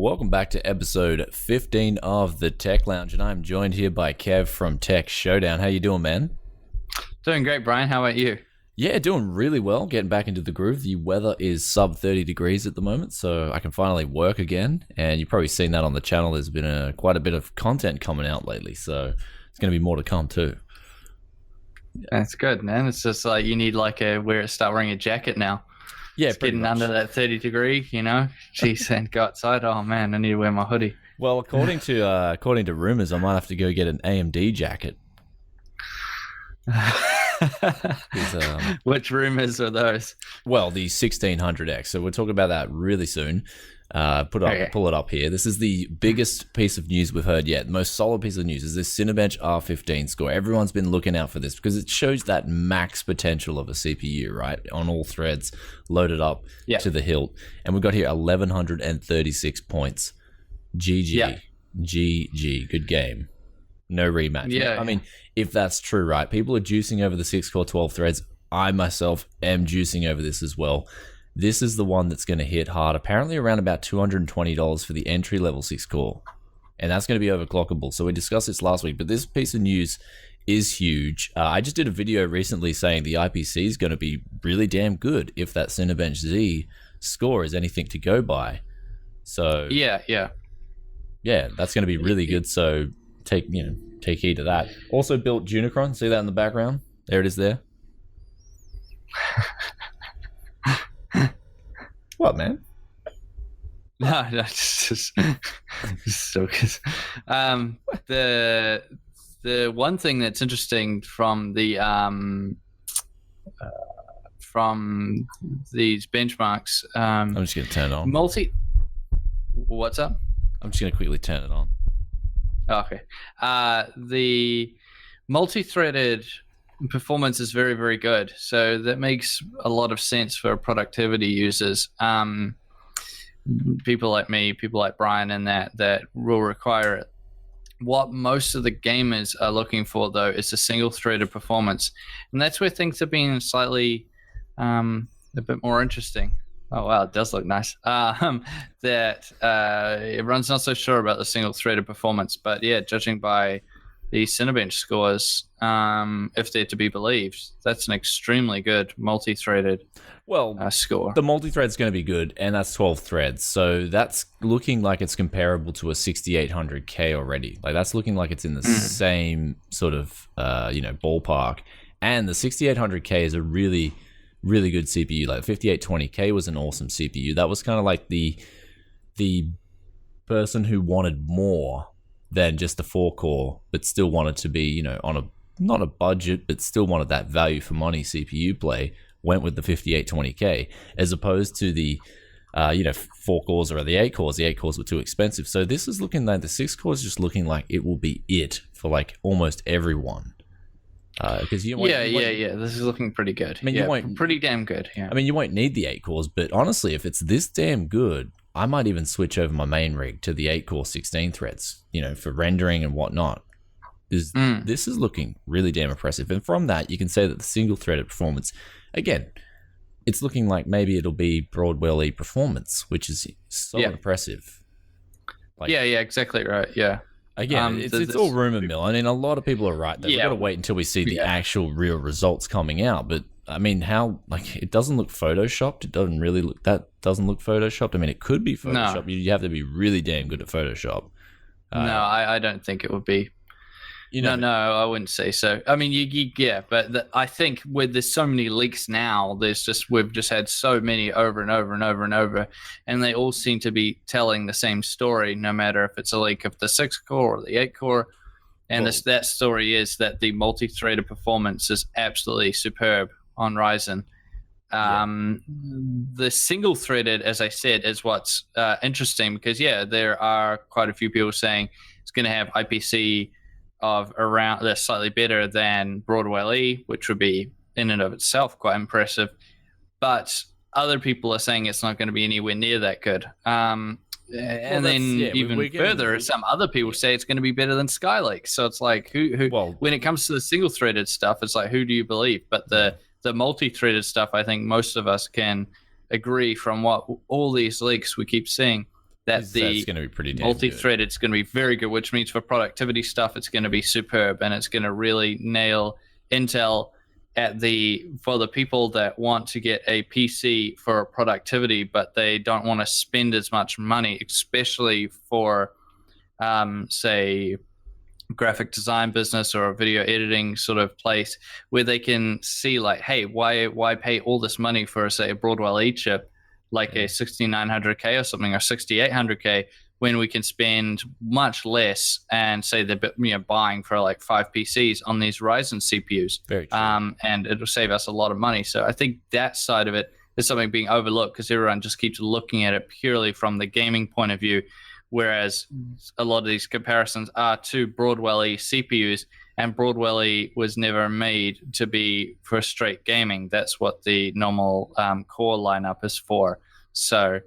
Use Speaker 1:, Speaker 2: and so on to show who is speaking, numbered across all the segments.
Speaker 1: Welcome back to episode 15 of the Tech Lounge, and I'm joined here by Kev from Tech Showdown. How you doing, man?
Speaker 2: Doing great, Brian. How about you?
Speaker 1: Yeah, doing really well, getting back into the groove. The weather is sub 30 degrees at the moment, so I can finally work again, and you've probably seen that on the channel. There's been quite a bit of content coming out lately, so it's going to be more to come too.
Speaker 2: That's good, man. It's just like you need start wearing a jacket now.
Speaker 1: Yeah,
Speaker 2: it's getting under that 30 degree, you know. Jeez, and go outside. Oh man, I need to wear my hoodie.
Speaker 1: Well, according to rumors, I might have to go get an AMD jacket.
Speaker 2: Which rumors are those?
Speaker 1: Well, the 1600X. So we'll talk about that really soon. Pull it up here. This is the biggest piece of news we've heard yet. The most solid piece of news is this Cinebench R15 Score. Everyone's been looking out for this because it shows that max potential of a CPU, right? On all threads, loaded up to the hilt. And we've got here 1136 points. GG. GG. Good game. No rematch.
Speaker 2: Yeah.
Speaker 1: I mean, if that's true, right? People are juicing over the 6-core 12 threads. I myself am juicing over this as well. This is the one that's going to hit hard, apparently around about $220 for the entry-level 6-core. And that's going to be overclockable. So we discussed this last week, but this piece of news is huge. I just did a video recently saying the IPC is going to be really damn good if that Cinebench Z score is anything to go by. So
Speaker 2: yeah,
Speaker 1: that's going to be really good. So take heed of that. Also built Unicron. See that in the background? There it is there. What, man?
Speaker 2: No, just so good. The one thing that's interesting from the from these benchmarks.
Speaker 1: I'm just gonna turn it on.
Speaker 2: What's up?
Speaker 1: I'm just gonna quickly turn it on.
Speaker 2: Okay. The multi-threaded performance is very, very good. So that makes a lot of sense for productivity users. People like me, people like Brian, and that will require it. What most of the gamers are looking for, though, is a single-threaded performance. And that's where things have been slightly a bit more interesting. Oh, wow, it does look nice. That everyone's not so sure about the single-threaded performance. But, yeah, judging by the Cinebench scores, if they're to be believed, that's an extremely good multi-threaded score.
Speaker 1: The multi-thread's going to be good, and that's 12 threads. So that's looking like it's comparable to a 6800K already. Like that's looking like it's in the same sort of ballpark. And the 6800K is a really, really good CPU. Like the 5820K was an awesome CPU. That was kind of like the person who wanted more than just a 4-core, but still wanted to be, on not a budget, but still wanted that value for money CPU play, went with the 5820K, as opposed to the 4 cores or the 8 cores. The 8 cores were too expensive. So this is looking like the 6 cores just looking like it will be it for like almost everyone. Because this is looking pretty good.
Speaker 2: I mean, pretty damn good. Yeah.
Speaker 1: I mean, you won't need the 8 cores, but honestly, if it's this damn good, I might even switch over my main rig to the 8-core 16 threads, for rendering and whatnot. This is looking really damn impressive. And from that, you can say that the single-threaded performance, again, it's looking like maybe it'll be broadwell-e performance, which is so impressive.
Speaker 2: Exactly right. Yeah.
Speaker 1: Again, it's all rumor mill. I mean, a lot of people are right. We've got to wait until we see the actual real results coming out. But I mean, it doesn't look photoshopped. It doesn't really look photoshopped. I mean, it could be photoshopped. No. You have to be really damn good at Photoshop.
Speaker 2: No, I don't think it would be. No, I wouldn't say so. I mean, but I think there's so many leaks now. We've just had so many over and over and over and over, and they all seem to be telling the same story, no matter if it's a leak of the 6-core or the 8-core. And that story is that the multi-threaded performance is absolutely superb on Ryzen. The single-threaded, as I said, is what's interesting because there are quite a few people saying it's going to have IPC of around that's slightly better than broadwell-e, which would be in and of itself quite impressive. But other people are saying it's not going to be anywhere near that good. Even further, some other people say it's going to be better than Skylake. So it's like, when it comes to the single-threaded stuff, it's like, who do you believe? But the multi-threaded stuff, I think most of us can agree from what all these leaks we keep seeing, that the
Speaker 1: it's going to be pretty damn
Speaker 2: multi-thread,
Speaker 1: good.
Speaker 2: it's going to be very good, which means for productivity stuff, it's going to be superb, and it's going to really nail Intel for the people that want to get a PC for productivity, but they don't want to spend as much money, especially for, say, graphic design business or a video editing sort of place where they can see like, hey, why pay all this money for, say, a broadwell-e chip like a 6900K or something, or 6800K, when we can spend much less and say they're buying for like 5 PCs on these Ryzen CPUs.
Speaker 1: Very true.
Speaker 2: And it'll save us a lot of money. So I think that side of it is something being overlooked because everyone just keeps looking at it purely from the gaming point of view, whereas a lot of these comparisons are to broadwell-e CPUs, and broadwell-e was never made to be for straight gaming. That's what the normal core lineup is for. So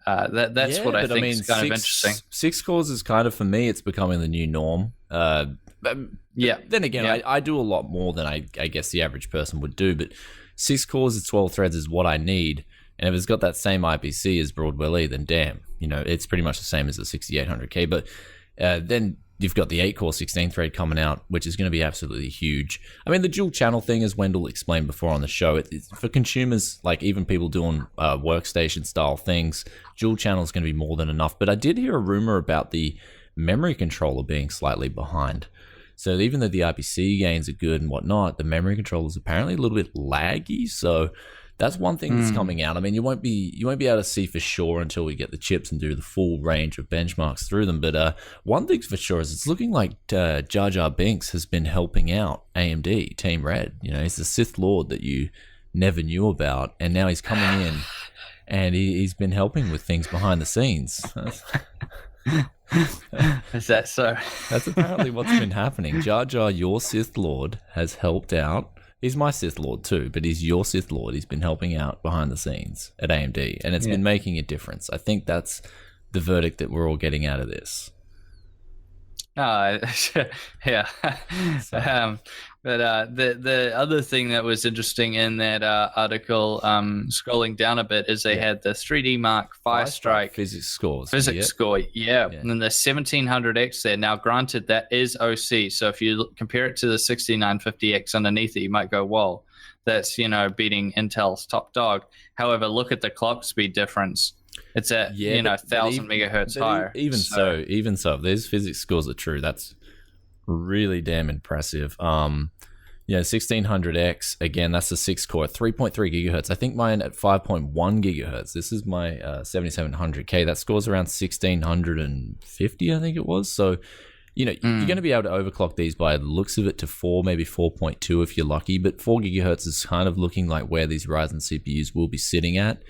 Speaker 2: that's what I think is kind of interesting.
Speaker 1: 6 cores is kind of, for me, it's becoming the new norm. Then again, I do a lot more than I guess the average person would do, but 6 cores and 12 threads is what I need. And if it's got that same IPC as broadwell-e, then damn, it's pretty much the same as the 6800K. But then you've got the 8-core 16-thread coming out, which is going to be absolutely huge. I mean, the dual channel thing, as Wendell explained before on the show, it's for consumers, like even people doing workstation style things, dual channel is going to be more than enough. But I did hear a rumor about the memory controller being slightly behind. So even though the IPC gains are good and whatnot, the memory controller is apparently a little bit laggy. So that's one thing that's coming out. I mean, you won't be able to see for sure until we get the chips and do the full range of benchmarks through them. But one thing's for sure is it's looking like Jar Jar Binks has been helping out AMD, Team Red. He's the Sith Lord that you never knew about, and now he's coming in, and he's been helping with things behind the scenes.
Speaker 2: Is that so?
Speaker 1: That's apparently what's been happening. Jar Jar, your Sith Lord, has helped out. He's my Sith Lord too, but he's your Sith Lord. He's been helping out behind the scenes at AMD, and it's been making a difference. I think that's the verdict that we're all getting out of this.
Speaker 2: Yeah. But the other thing that was interesting in that article, scrolling down a bit, is they had the 3D Mark Firestrike
Speaker 1: physics score.
Speaker 2: Yeah. And then the 1700X there. Now, granted, that is OC. So if you compare it to the 6950X underneath it, you might go, whoa, that's, beating Intel's top dog. However, look at the clock speed difference. It's at 1,000 megahertz higher.
Speaker 1: Even so, if these physics scores are true, that's really damn impressive. 1600X, again, that's the 6-core, 3.3 gigahertz. I think mine at 5.1 gigahertz. This is my 7700K. That scores around 1650, I think it was. So, you're going to be able to overclock these by the looks of it to 4, maybe 4.2 if you're lucky. But 4 gigahertz is kind of looking like where these Ryzen CPUs will be sitting at.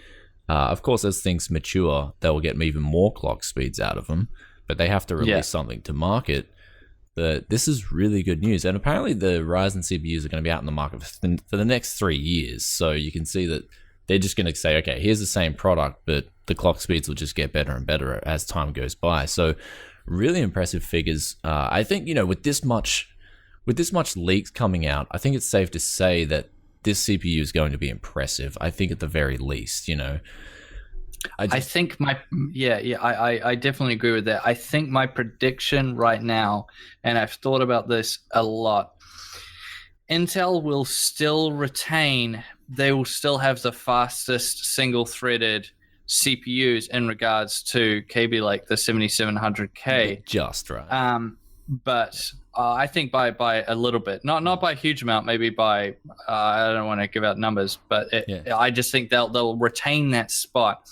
Speaker 1: Of course, as things mature, they'll get even more clock speeds out of them, but they have to release something to market. But this is really good news. And apparently the Ryzen CPUs are going to be out in the market for the next 3 years. So you can see that they're just going to say, okay, here's the same product, but the clock speeds will just get better and better as time goes by. So really impressive figures. I think, with this much leaks coming out, I think it's safe to say that this CPU is going to be impressive. I think at the very least, I definitely agree with that. I think my prediction right now, and I've thought about this a lot, Intel will still they will still have the fastest single-threaded CPUs in regards to KB like the 7700K. Just right.
Speaker 2: But I think by a little bit, not by a huge amount, maybe by I don't want to give out numbers, but I just think they'll retain that spot.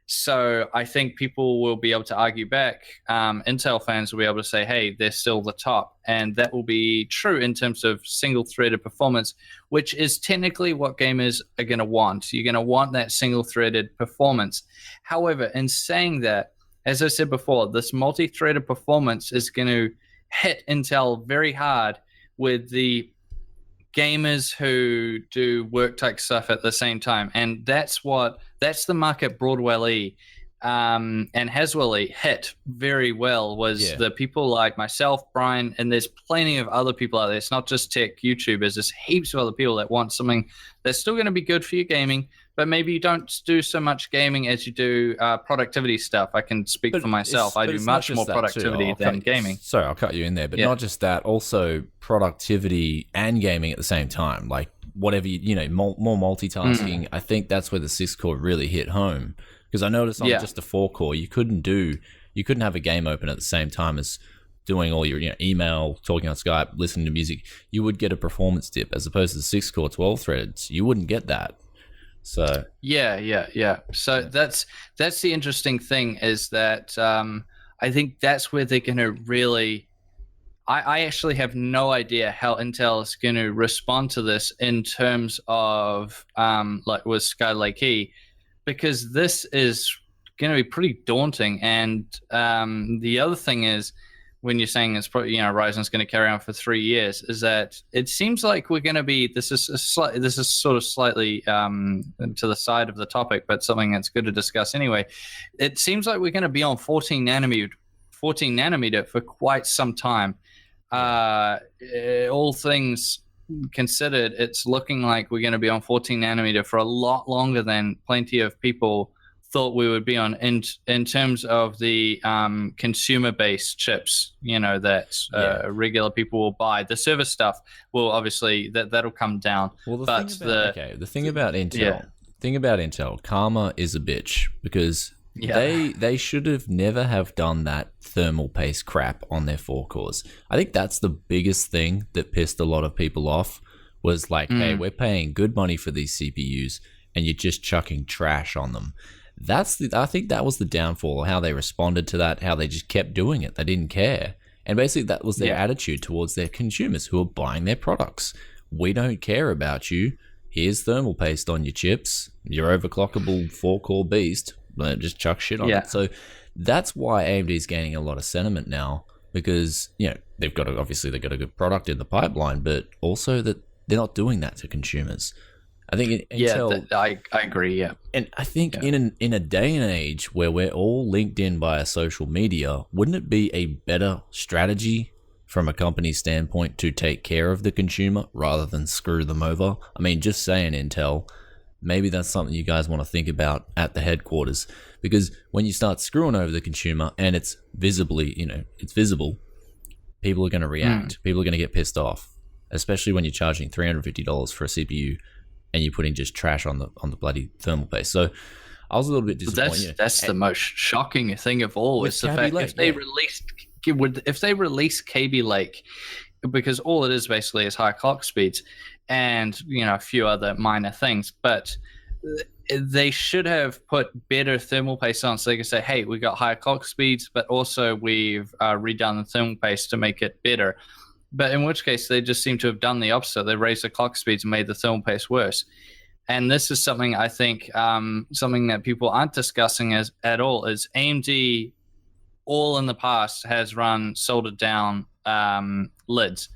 Speaker 2: So I think people will be able to argue back. Intel fans will be able to say, hey, they're still the top. And that will be true in terms of single-threaded performance, which is technically what gamers are going to want. You're going to want that single-threaded performance. However, in saying that, as I said before, this multi-threaded performance is going to hit Intel very hard with the gamers who do work type stuff at the same time, and that's the market broadwell-e and Haswell-e hit very well, was the people like myself, Brian, and there's plenty of other people out there. It's not just tech YouTubers, there's heaps of other people that want something that's still going to be good for your gaming, but maybe you don't do so much gaming as you do productivity stuff. I can speak for myself. I do much more productivity than gaming.
Speaker 1: Sorry, I'll cut you in there, but not just that, also productivity and gaming at the same time. Like whatever, more multitasking. I think that's where the 6-core really hit home. Because I noticed on just the 4-core, you couldn't have a game open at the same time as doing all your email, talking on Skype, listening to music. You would get a performance dip, as opposed to the 6-core 12 threads. You wouldn't get that. So
Speaker 2: So that's the interesting thing, is that I think that's where they're going to really. I actually have no idea how Intel is going to respond to this in terms of like with Skylake E, because this is going to be pretty daunting. And the other thing is, when you're saying it's probably, Ryzen's going to carry on for 3 years, is that it seems like we're going to be, this is sort of slightly to the side of the topic, but something that's good to discuss anyway. It seems like we're going to be on 14 nanometer for quite some time. All things considered, it's looking like we're going to be on 14 nanometer for a lot longer than plenty of people thought we would be on, in terms of the consumer-based chips, that regular people will buy. The server stuff will obviously that'll come down.
Speaker 1: Well, the thing about Intel, karma is a bitch, because they should have never have done that thermal paste crap on their 4 cores. I think that's the biggest thing that pissed a lot of people off, was like, hey, we're paying good money for these CPUs and you're just chucking trash on them. I think that was the downfall, how they responded to that, how they just kept doing it. They didn't care. And basically that was their attitude towards their consumers who are buying their products. We don't care about you. Here's thermal paste on your chips. Your overclockable 4-core beast. Just chuck shit on it. So that's why AMD is gaining a lot of sentiment now, because they've got a good product in the pipeline, but also that they're not doing that to consumers. I think Intel.
Speaker 2: I agree. Yeah,
Speaker 1: and I think in a day and age where we're all linked in via social media, wouldn't it be a better strategy from a company standpoint to take care of the consumer rather than screw them over? I mean, just saying, Intel. Maybe that's something you guys want to think about at the headquarters, because when you start screwing over the consumer and it's visible, people are going to react. People are going to get pissed off, especially when you're charging $350 for a CPU and you're putting just trash on the bloody thermal paste. So I was a little bit disappointed.
Speaker 2: That's the most shocking thing of all, is the fact if they release Kaby Lake, because all it is basically is high clock speeds and a few other minor things, but they should have put better thermal paste on, so they can say, hey, we got higher clock speeds, but also we've redone the thermal paste to make it better. But in which case they just seem to have done the opposite. They raised the clock speeds and made the thermal paste worse. And this is something I think something that people aren't discussing at all is AMD all in the past has run soldered down lids.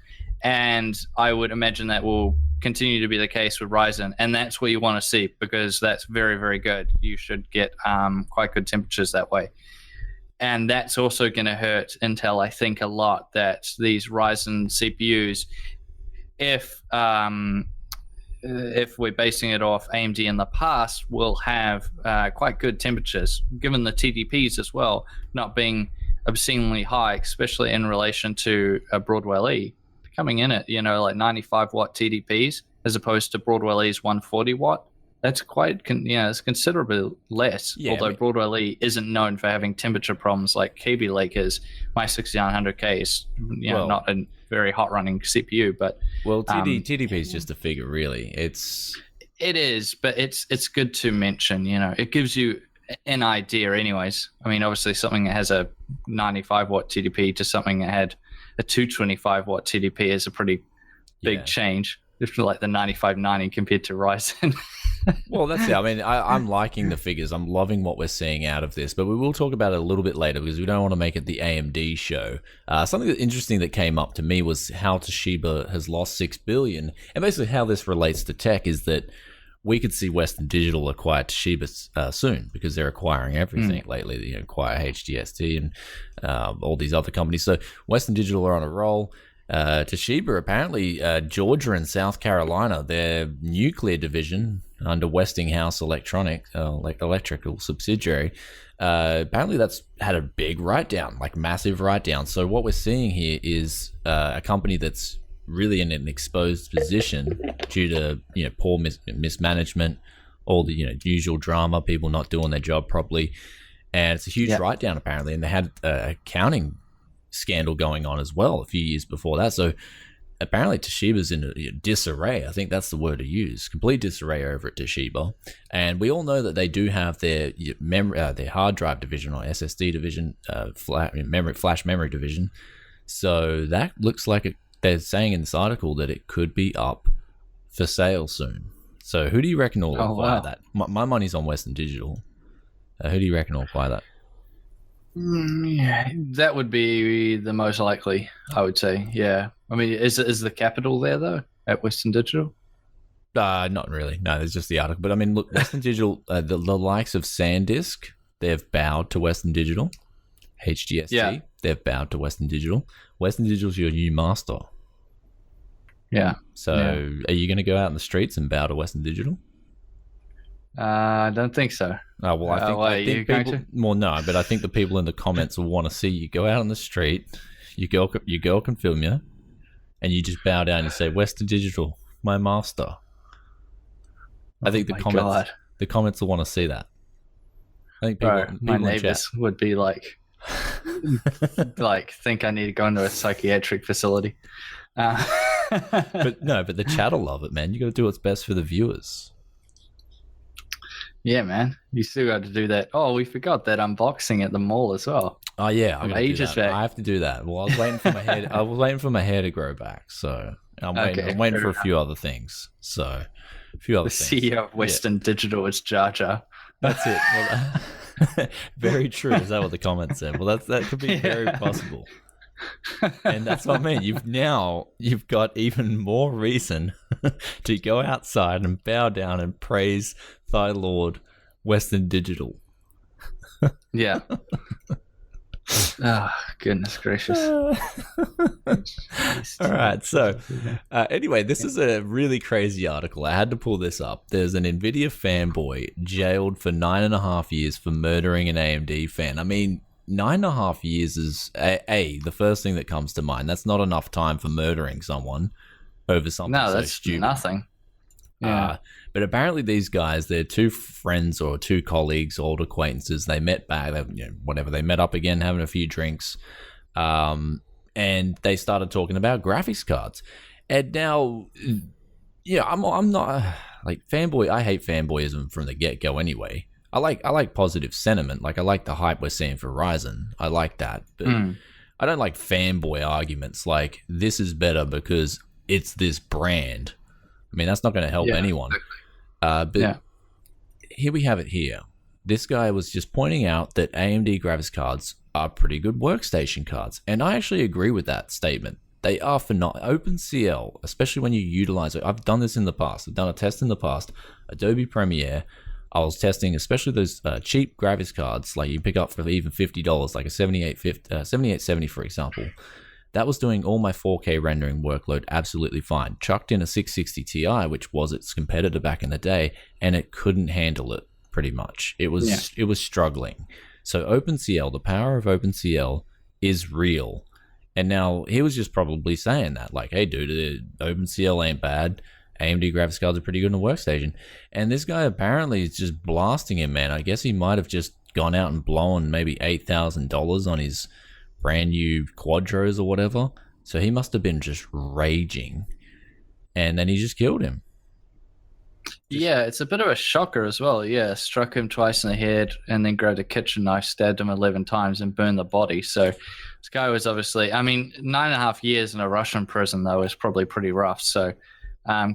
Speaker 2: And I would imagine that will continue to be the case with Ryzen. And that's what you want to see, because that's very, very good. You should get quite good temperatures that way. And that's also going to hurt Intel, I think, a lot, that these Ryzen CPUs, if we're basing it off AMD in the past, will have quite good temperatures, given the TDPs as well, not being obscenely high, especially in relation to a broadwell-e. Coming in at, like 95 watt TDPs as opposed to broadwell-e's 140 watt. That's quite, it's considerably less. Although broadwell-e isn't known for having temperature problems like Kaby Lake is. My 6900K is, not a very hot running CPU, but
Speaker 1: TDP is just a figure, really. It
Speaker 2: is, but it's good to mention. It gives you an idea, anyways. I mean, obviously, something that has a 95 watt TDP to something that had a 225 watt TDP is a pretty big change. It's like the 9590 compared to Ryzen.
Speaker 1: Well, that's it. I mean, I'm liking the figures. I'm loving what we're seeing out of this, but we will talk about it a little bit later because we don't want to make it the AMD show. Something interesting that came up to me was how Toshiba has lost $6 billion, and basically how this relates to tech is that we could see Western Digital acquire Toshiba soon because they're acquiring everything lately. They acquire HDST and all these other companies. So Western Digital are on a roll. Toshiba, apparently, Georgia and South Carolina, their nuclear division under Westinghouse electrical subsidiary, apparently that's had a big write-down, like massive write-down. So what we're seeing here is a company that's really in an exposed position due to poor mismanagement, all the usual drama, people not doing their job properly, and it's a huge write-down apparently. And they had accounting scandal going on as well a few years before that. So apparently Toshiba's in a disarray. I think that's the word to use. Complete disarray over at Toshiba. And we all know that they do have their their hard drive division or SSD division, flash memory division. So that looks like they're saying in this article that it could be up for sale soon. So who do you reckon will acquire that? My money's on Western Digital. Who do you reckon will acquire that?
Speaker 2: Yeah, that would be the most likely, I would say. Yeah, I mean, is the capital there though at Western Digital?
Speaker 1: Not really. No, there's just the article. But I mean, look, Western Digital, the likes of SanDisk, they've bowed to Western Digital. HGST, they've bowed to Western Digital. Western Digital's your new master.
Speaker 2: Yeah.
Speaker 1: So, are you going to go out in the streets and bow to Western Digital?
Speaker 2: I don't think so.
Speaker 1: Oh, well, I think people. Well, no, but I think the people in the comments will want to see you go out on the street. Your girl can film you, and you just bow down and say, "Western Digital, my master." I think the comments will want to see that. I think people
Speaker 2: my neighbors would be like, think I need to go into a psychiatric facility.
Speaker 1: But the chat will love it, man. You got to do what's best for the viewers.
Speaker 2: Yeah, man. You still got to do that. Oh, we forgot that unboxing at the mall as well.
Speaker 1: Oh yeah, I have to do the Well, I was waiting for my hair. I was waiting for my hair to grow back, so I'm waiting for a few other things. So, a few other things.
Speaker 2: The CEO of Western Digital is Jar Jar.
Speaker 1: That's it. Well, very true. Is that what the comments said? Well, that could be very possible. And that's what I mean. You've got even more reason to go outside and bow down and praise thy Lord, Western Digital.
Speaker 2: Yeah. Oh, goodness gracious.
Speaker 1: All right. So, anyway, this is a really crazy article. I had to pull this up. There's an Nvidia fanboy jailed for 9.5 years for murdering an AMD fan. I mean, 9.5 years is the first thing that comes to mind. That's not enough time for murdering someone over something so stupid.
Speaker 2: No, that's nothing. Yeah.
Speaker 1: But apparently these guys, they're two friends or two colleagues, old acquaintances. They met back, they met up again, having a few drinks, and they started talking about graphics cards. And now, I'm not like fanboy. I hate fanboyism from the get-go anyway. I like positive sentiment. Like I like the hype we're seeing for Ryzen. I like that, but I don't like fanboy arguments. Like this is better because it's this brand. I mean, that's not going to help anyone. But here we have it here. This guy was just pointing out that AMD graphics cards are pretty good workstation cards. And I actually agree with that statement. They are phenomenal. OpenCL, especially when you utilize it. I've done this in the past. I've done a test in the past. Adobe Premiere. I was testing especially those cheap graphics cards, like you pick up for even $50, like a 7870, for example. That was doing all my 4K rendering workload absolutely fine. Chucked in a 660 Ti, which was its competitor back in the day, and it couldn't handle it pretty much. It was struggling. So OpenCL, the power of OpenCL is real. And now he was just probably saying that, like, hey dude, OpenCL ain't bad. AMD graphics cards are pretty good in a workstation. And this guy apparently is just blasting him, man. I guess he might have just gone out and blown maybe $8,000 on his brand new Quadros or whatever. So he must have been just raging. And then he just killed him.
Speaker 2: Yeah, it's a bit of a shocker as well. Yeah, struck him twice in the head and then grabbed a kitchen knife, stabbed him 11 times and burned the body. So this guy was obviously, 9.5 years in a Russian prison, though, is probably pretty rough. So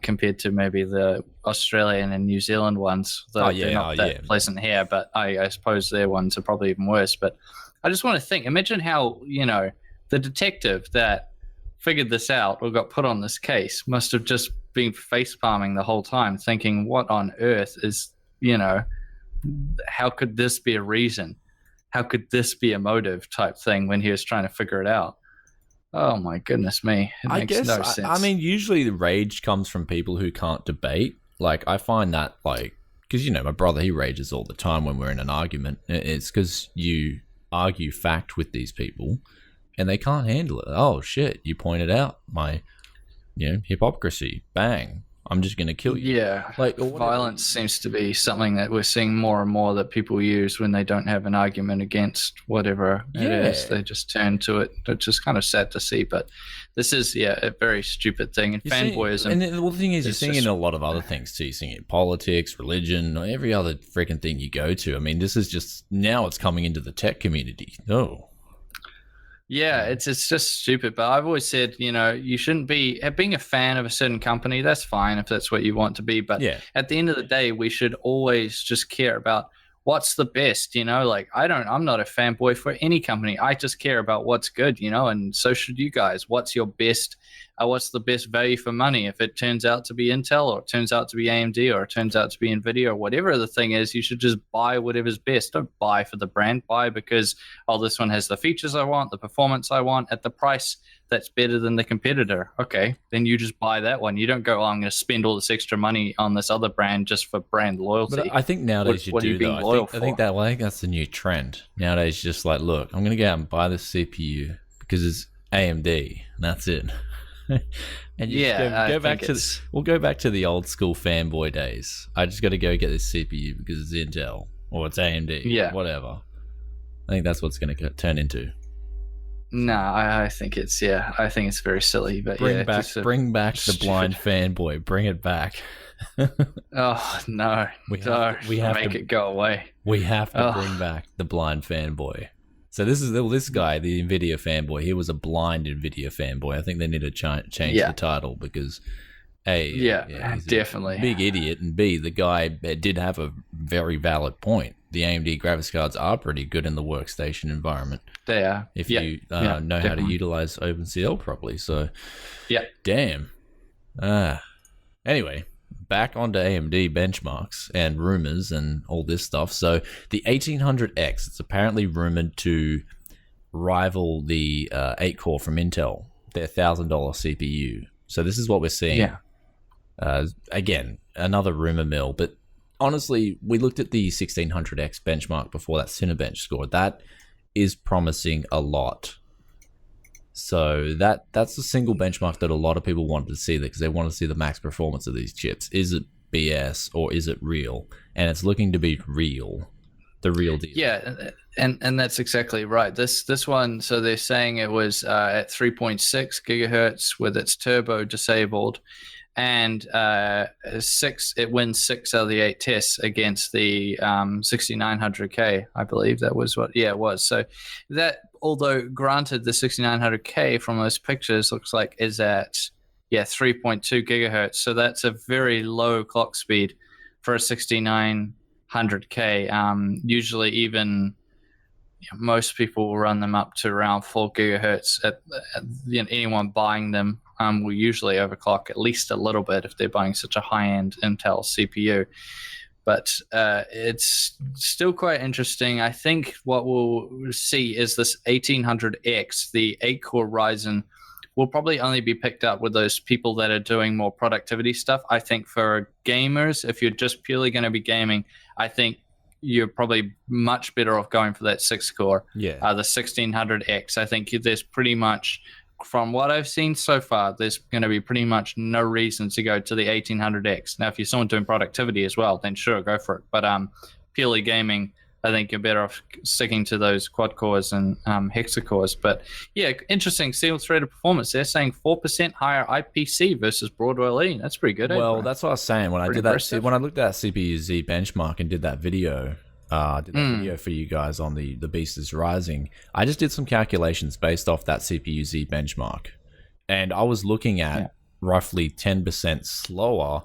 Speaker 2: compared to maybe the Australian and New Zealand ones, though they're not that pleasant here, but I suppose their ones are probably even worse. But I just want to think, imagine how, the detective that figured this out or got put on this case must have just been face palming the whole time, thinking, what on earth is, how could this be a reason? How could this be a motive type thing when he was trying to figure it out? Oh my goodness me! It
Speaker 1: I
Speaker 2: makes
Speaker 1: guess,
Speaker 2: no sense.
Speaker 1: I mean, usually the rage comes from people who can't debate. Like, I find that, like, because, you know, my brother, he rages all the time when we're in an argument. It's because you argue fact with these people and they can't handle it. Oh, shit, you pointed out my, you know, hypocrisy. Bang. I'm just going to kill you.
Speaker 2: Yeah,
Speaker 1: Like,
Speaker 2: violence seems to be something that we're seeing more and more that people use when they don't have an argument against whatever it is. They just turn to it. It's just kind of sad to see, but this is a very stupid thing. And fanboyism.
Speaker 1: And the thing is, you're seeing it in a lot of other things too. You're seeing it in politics, religion, every other freaking thing you go to. I mean, this is just now it's coming into the tech community. No.
Speaker 2: Yeah, it's just stupid. But I've always said, you know, you shouldn't be being a fan of a certain company. That's fine if that's what you want to be. But at the end of the day, we should always just care about what's the best. You know, like I'm not a fanboy for any company. I just care about what's good. You know, and so should you guys. What's your best? What's the best value for money? If it turns out to be Intel, or it turns out to be AMD, or it turns out to be Nvidia, or whatever the thing is, you should just buy whatever's best. Don't buy for the brand. Buy because, oh, this one has the features I want, the performance I want, at the price that's better than the competitor. Okay, then you just buy that one. You don't go, oh, I'm going to spend all this extra money on this other brand just for brand loyalty.
Speaker 1: But I think nowadays
Speaker 2: what
Speaker 1: you
Speaker 2: are
Speaker 1: do,
Speaker 2: being
Speaker 1: though.
Speaker 2: loyal
Speaker 1: I think that's the new trend. Nowadays, just like, look, I'm going to go out and buy this CPU because it's AMD, and that's it. And you go back to we'll go back to the old school fanboy days. I just got to go get this CPU because it's Intel or it's AMD, whatever. I think that's what's going to turn into.
Speaker 2: No, I think it's very silly. But
Speaker 1: bring back the blind fanboy. Bring it back.
Speaker 2: Oh no, we have to make it go away.
Speaker 1: We have to bring back the blind fanboy. So this guy, the Nvidia fanboy. He was a blind Nvidia fanboy. I think they need to change the title because A, he's
Speaker 2: definitely
Speaker 1: a big idiot, and B, the guy did have a very valid point. The AMD graphics cards are pretty good in the workstation environment.
Speaker 2: They are.
Speaker 1: If you know how to utilize OpenCL properly. So, damn. Anyway, back onto AMD benchmarks and rumors and all this stuff. So the 1800X, it's apparently rumored to rival the 8-core from Intel, their $1,000 CPU. So this is what we're seeing. Again, another rumor mill, but honestly, we looked at the 1600X benchmark before that Cinebench score. That is promising a lot. So that's the single benchmark that a lot of people wanted to see, because they want to see the max performance of these chips. Is it BS or is it real? And it's looking to be real, the real deal.
Speaker 2: Yeah, and that's exactly right. This one, so they're saying it was at 3.6 gigahertz with its turbo disabled, and it wins 6 out of the 8 tests against the 6900K, I believe that was what. Yeah, it was. So that, although granted, the 6900K from those pictures looks like is at 3.2 gigahertz. So that's a very low clock speed for a 6900K. Usually, even most people will run them up to around 4 gigahertz. Anyone buying them will usually overclock at least a little bit if they're buying such a high-end Intel CPU. But it's still quite interesting. I think what we'll see is this 1800X, the 8-core Ryzen, will probably only be picked up with those people that are doing more productivity stuff. I think for gamers, if you're just purely going to be gaming, I think you're probably much better off going for that 6-core. The 1600X. I think there's pretty much, from what I've seen so far, there's going to be pretty much no reason to go to the 1800X. Now, if you're someone doing productivity as well, then sure, go for it. But purely gaming, I think you're better off sticking to those quad cores and hexacores. But yeah, interesting single-threaded performance. They're saying 4% higher IPC versus broadwell-e. That's pretty good.
Speaker 1: Well, that's what I was saying when I did that. When I looked at that CPU-Z benchmark and did that video. Video for you guys on the Beast is Rising. I just did some calculations based off that CPU-Z benchmark, and I was looking at roughly 10% slower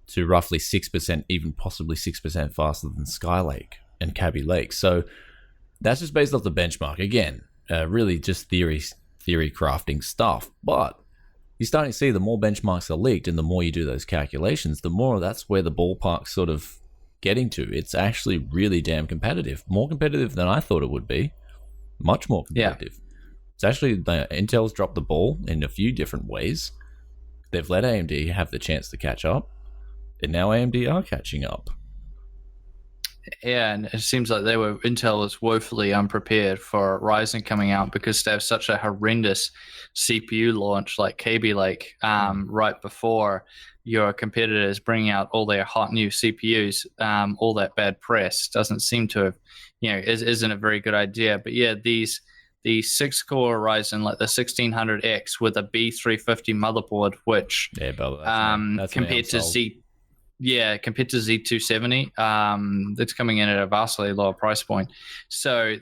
Speaker 1: to roughly 6%, even possibly 6% faster than Skylake and Kaby Lake. So that's just based off the benchmark. Again, really just theory crafting stuff, but you're starting to see the more benchmarks are leaked and the more you do those calculations, the more that's where the ballpark's sort of getting to. It's actually really damn competitive. More competitive than I thought it would be. Much more competitive. It's actually Intel's dropped the ball in a few different ways. They've let AMD have the chance to catch up, and now AMD are catching up.
Speaker 2: Yeah, and it seems like Intel was woefully unprepared for Ryzen coming out because they have such a horrendous CPU launch like Kaby Lake right before your competitors bring out all their hot new CPUs. All that bad press doesn't seem to have, isn't a very good idea. But yeah, the 6-core Ryzen, like the 1600X with a B350 motherboard, which
Speaker 1: that's
Speaker 2: compared to compared to Z270, that's coming in at a vastly lower price point. So,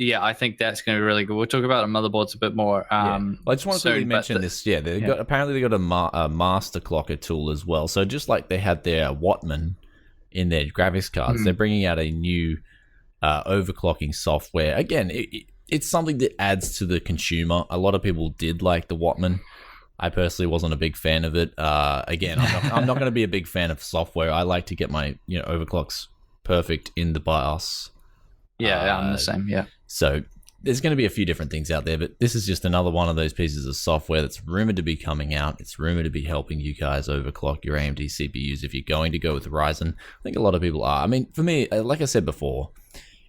Speaker 2: I think that's going to be really good. We'll talk about the motherboards a bit more.
Speaker 1: I just want to quickly mention this. Yeah, apparently they got a MasterClocker tool as well. So just like they had their Wattman in their graphics cards, they're bringing out a new overclocking software. Again, it's something that adds to the consumer. A lot of people did like the Wattman. I personally wasn't a big fan of it. Again, I'm not going to be a big fan of software. I like to get my overclocks perfect in the BIOS.
Speaker 2: Yeah, I'm the same. Yeah.
Speaker 1: So there's going to be a few different things out there, but this is just another one of those pieces of software that's rumored to be coming out. It's rumored to be helping you guys overclock your AMD CPUs if you're going to go with Ryzen. I think a lot of people are. I mean, for me, like I said before,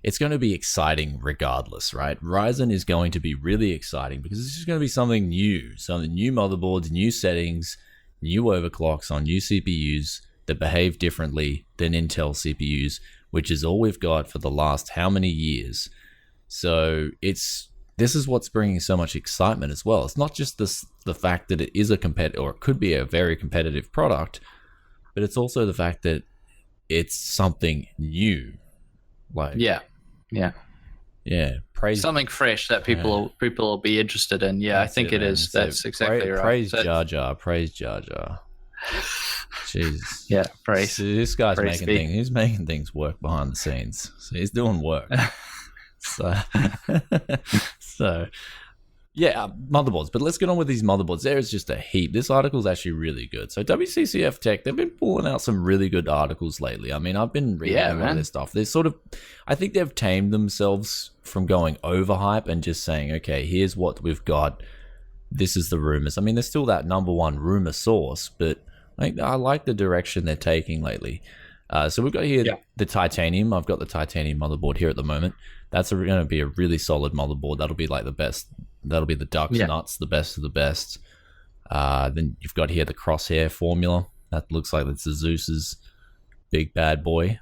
Speaker 1: it's going to be exciting regardless, right? Ryzen is going to be really exciting because it's just going to be something new motherboards, new settings, new overclocks on new CPUs that behave differently than Intel CPUs, which is all we've got for the last how many years. So this is what's bringing so much excitement as well. It's not just the fact that it is a competitive, or it could be a very competitive product, but it's also the fact that it's something new. Praise
Speaker 2: something fresh that people will be interested in. I think it is. That's exactly right.
Speaker 1: Praise Jar Jar. Jesus.
Speaker 2: Yeah, praise.
Speaker 1: So this guy's he's making things work behind the scenes. So he's doing work. So motherboards. But let's get on with these motherboards. There is just a heap. This article is actually really good. So WCCF Tech, they've been pulling out some really good articles lately. I mean, I've been reading a lot of this stuff. There's I think they've tamed themselves from going overhype and just saying, okay, here's what we've got. This is the rumors. I mean, there's still that number one rumor source, but I like the direction they're taking lately. So we've got here the titanium. I've got the titanium motherboard here at the moment. That's going to be a really solid motherboard. That'll be like the best. That'll be the duck's nuts, the best of the best. Then you've got here the crosshair formula. That looks like it's the Zeus's big bad boy.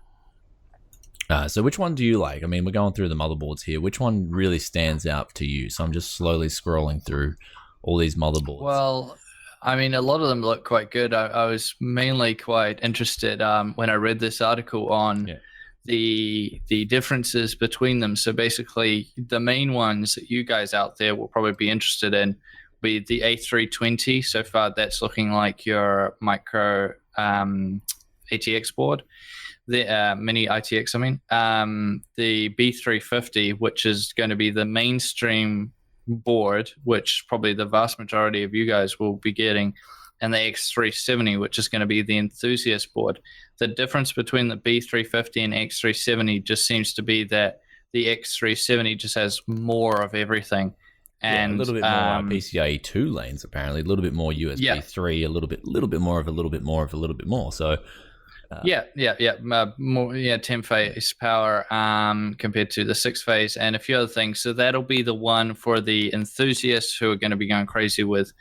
Speaker 1: So which one do you like? I mean, we're going through the motherboards here. Which one really stands out to you? So I'm just slowly scrolling through all these motherboards.
Speaker 2: Well, I mean, a lot of them look quite good. I was mainly quite interested when I read this article on the differences between them. So basically, the main ones that you guys out there will probably be interested in be the A320. So far, that's looking like your micro ATX board. The mini ITX, the B350, which is going to be the mainstream board, which probably the vast majority of you guys will be getting, and the X370, which is going to be the enthusiast board. The difference between the B350 and X370 just seems to be that the X370 just has more of everything. And
Speaker 1: a little bit more PCIe 2 lanes, apparently, a little bit more USB 3, a little bit more of a little bit more of a little bit more. So more 10-phase power compared to the 6-phase and a few other things. So that'll be the one for the enthusiasts who are going to be going crazy with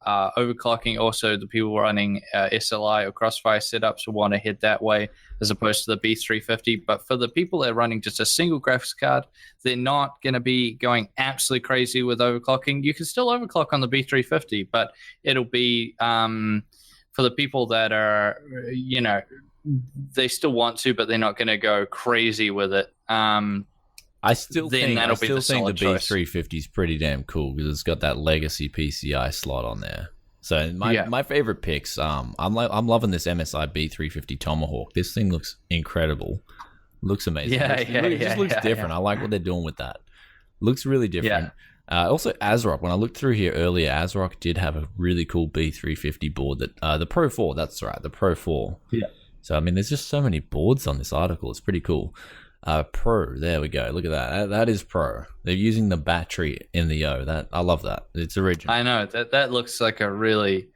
Speaker 1: overclocking. Also, the people running SLI or Crossfire setups will want to head that way as opposed to the B350. But for the people that are running just a single graphics card, they're not going to be going absolutely crazy with overclocking. You can still overclock on the B350, but it'll be for the people that are, they still want to, but they're not going to go crazy with it. I still think the B350 is pretty damn cool because it's got that legacy PCI slot on there. So my favorite picks, I'm loving this MSI B350 Tomahawk. This thing looks incredible. Looks amazing. It just looks different. I like what they're doing with that. Looks really different. Also, ASRock, when I looked through here earlier, ASRock did have a really cool B350 board, that the Pro 4, that's right, the Pro 4. Yeah. So, I mean, there's just so many boards on this article. It's pretty cool. Pro. There we go. Look at that. That is Pro. They're using the battery in the O. That I love that. It's original.
Speaker 2: I know that looks like a really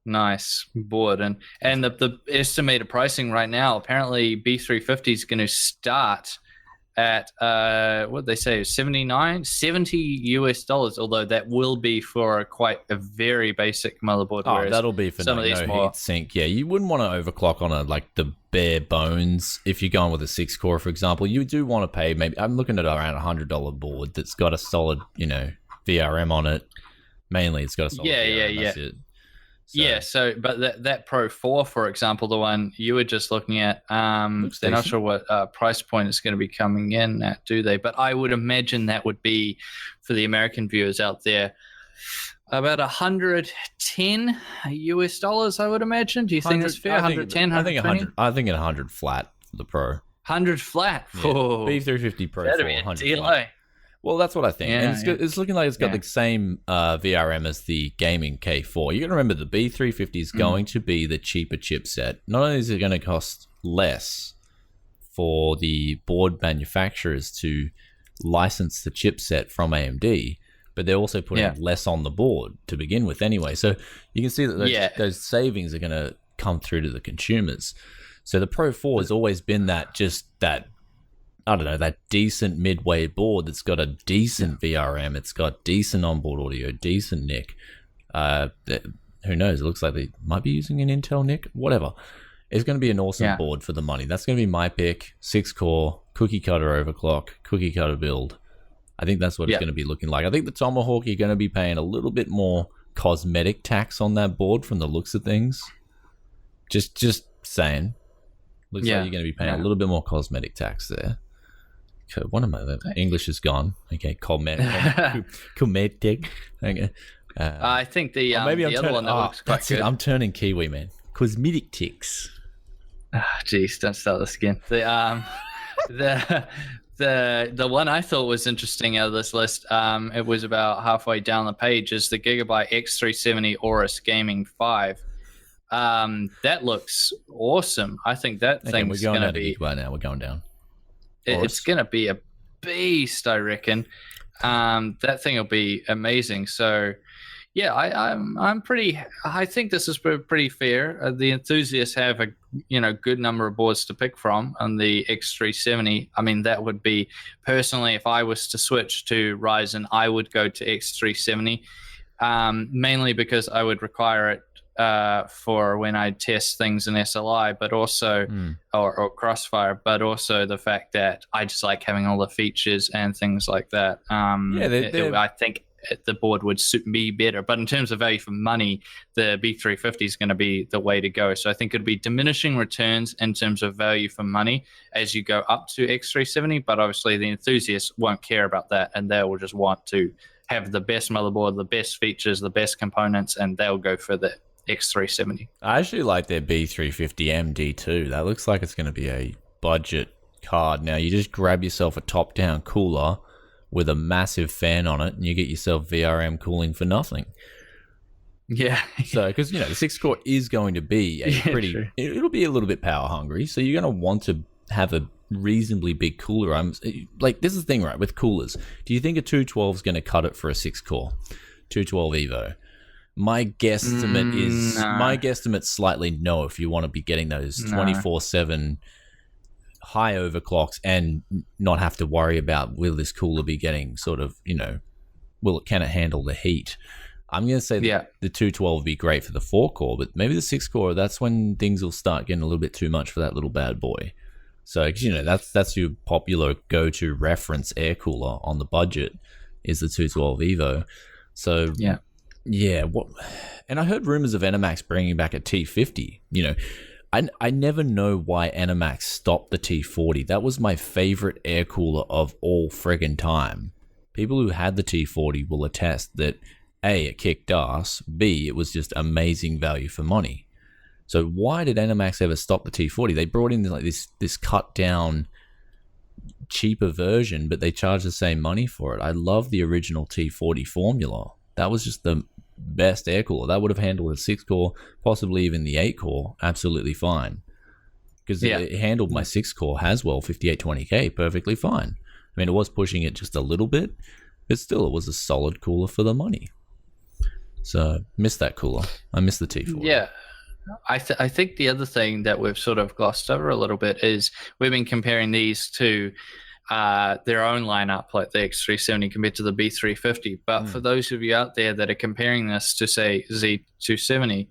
Speaker 2: nice board, and the estimated pricing right now, apparently B350 is going to start at what they say is $70 US, although that will be for a very basic motherboard.
Speaker 1: Oh, that'll be for
Speaker 2: some of these more
Speaker 1: heat sink. Yeah, you wouldn't want to overclock on the bare bones. If you're going with a 6-core, for example, you do want to pay maybe. I'm looking at around $100 board that's got a solid, VRM on it. Mainly, it's got a solid VRM. That's it.
Speaker 2: But that Pro 4, for example, the one you were just looking at, they're not sure what price point it's going to be coming in at, do they? But I would imagine that would be, for the American viewers out there, about $110 US, I would imagine. Do you think that's fair? 110, 120?
Speaker 1: I think 100 flat for the Pro.
Speaker 2: 100 flat?
Speaker 1: Yeah. B350 Pro 4, 100 flat. Well, that's what I think. And it's looking like it's got the same VRM as the gaming K4. You got to remember the B350 is going to be the cheaper chipset. Not only is it going to cost less for the board manufacturers to license the chipset from AMD, but they're also putting less on the board to begin with anyway. So you can see that those savings are going to come through to the consumers. So the Pro 4 has always been that decent midway board that's got a decent VRM. It's got decent onboard audio, decent NIC. Who knows? It looks like they might be using an Intel NIC. Whatever. It's going to be an awesome board for the money. That's going to be my pick. 6-core, cookie cutter overclock, cookie cutter build. I think that's what it's going to be looking like. I think the Tomahawk, you're going to be paying a little bit more cosmetic tax on that board from the looks of things. Just saying. Looks like you're going to be paying a little bit more cosmetic tax there. Okay, one of my English is gone. Okay, cosmetic. Okay.
Speaker 2: I think the other one that looks quite good.
Speaker 1: I'm turning Kiwi, man. Cosmetic ticks.
Speaker 2: Jeez, don't start this again. The one I thought was interesting out of this list, it was about halfway down the page, is the Gigabyte X370 Aorus Gaming 5. That looks awesome. I think that thing's going to be...
Speaker 1: Right now, we're going down.
Speaker 2: It's going to be a beast, I reckon. That thing will be amazing. So, yeah, I think this is pretty fair. The enthusiasts have a good number of boards to pick from on the X370. I mean, that would be, personally, if I was to switch to Ryzen, I would go to X370, mainly because I would require it for when I test things in SLI, but also or Crossfire, but also the fact that I just like having all the features and things like that. I think the board would suit me better. But in terms of value for money, the B350 is going to be the way to go. So I think it'd be diminishing returns in terms of value for money as you go up to X370. But obviously the enthusiasts won't care about that, and they will just want to have the best motherboard, the best features, the best components, and they'll go for the X370.
Speaker 1: I actually like their B350 MD too. That looks like it's going to be a budget card. Now you just grab yourself a top-down cooler with a massive fan on it, and you get yourself VRM cooling for nothing.
Speaker 2: Yeah.
Speaker 1: So, because the 6-core is going to be it'll be a little bit power hungry. So you're going to want to have a reasonably big cooler. This is the thing, right? With coolers, do you think a 212 is going to cut it for a 6-core 212 Evo? My guesstimate's slightly no if you want to be getting those 24/7 high overclocks and not have to worry about will this cooler be getting sort of, can it handle the heat? I'm going to say that the 212 would be great for the 4-core, but maybe the 6-core, that's when things will start getting a little bit too much for that little bad boy. So, that's your popular go-to reference air cooler on the budget is the 212 Evo. So, yeah, and I heard rumors of Animax bringing back a T50. I never know why Animax stopped the T40. That was my favorite air cooler of all friggin' time. People who had the T40 will attest that A, it kicked ass, B, it was just amazing value for money. So why did Animax ever stop the T40? They brought in this cut down, cheaper version, but they charged the same money for it. I love the original T40 formula. That was just the best air cooler. That would have handled a 6-core, possibly even the 8-core, absolutely fine. because it handled my 6-core Haswell 5820K perfectly fine. I mean, it was pushing it just a little bit, but still, it was a solid cooler for the money. So, missed that cooler. I missed the T4.
Speaker 2: Yeah. I think the other thing that we've sort of glossed over a little bit is we've been comparing these to their own lineup, like the X370 compared to the B350. But for those of you out there that are comparing this to, say, Z270,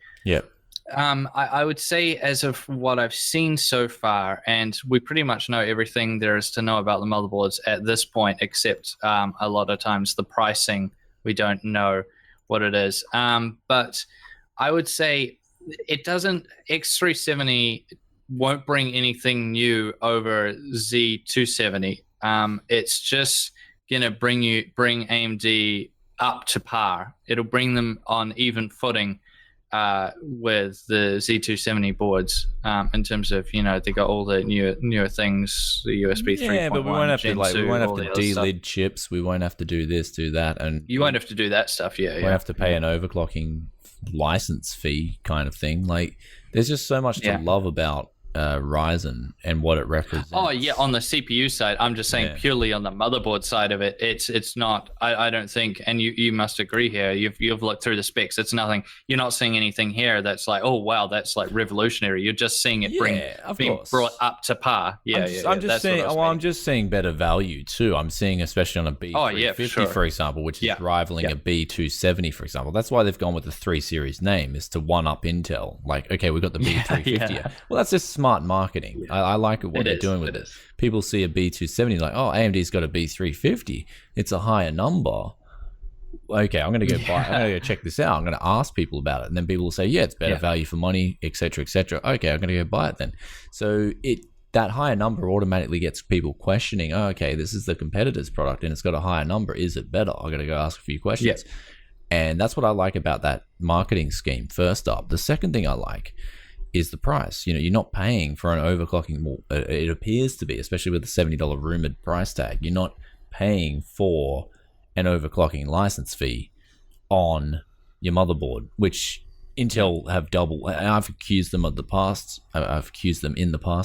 Speaker 2: I would say, as of what I've seen so far, and we pretty much know everything there is to know about the motherboards at this point, except a lot of times the pricing, we don't know what it is. But I would say X370 won't bring anything new over Z270. It's just gonna bring AMD up to par. It'll bring them on even footing with the Z270 boards, in terms of, they got all the newer things, the USB 3.1.
Speaker 1: Yeah, but we won't have to delid chips. We won't have to do this, do that, and
Speaker 2: you won't have to do that stuff. Yeah,
Speaker 1: we won't have to pay an overclocking license fee kind of thing. Like, there's just so much to love about Ryzen and what it represents.
Speaker 2: Oh yeah, on the CPU side, I'm just saying purely on the motherboard side of it, it's not. I don't think, and you must agree here. You've looked through the specs. It's nothing. You're not seeing anything here that's like, oh wow, that's like revolutionary. You're just seeing it being brought up to par. I'm
Speaker 1: just seeing better value too. I'm seeing, especially on a B350, for example, which is rivaling a B270, for example. That's why they've gone with the 3 series name, is to one up Intel. Like, okay, we've got the B350. Well, that's just smart marketing. I like what they're doing with it. People see a B270 like, oh, AMD's got a B350. It's a higher number. Okay, I'm going to go buy. I'm going to go check this out. I'm going to ask people about it, and then people will say, yeah, it's better value for money, etc., etc. Okay, I'm going to go buy it then. So that higher number automatically gets people questioning. Oh, okay, this is the competitor's product, and it's got a higher number. Is it better? I'm going to go ask a few questions, and that's what I like about that marketing scheme. First up, the second thing I like is the price. You're not paying for an overclocking. It appears to be, especially with the $70 rumored price tag. You're not paying for an overclocking license fee on your motherboard, which Intel have double. I've accused them in the past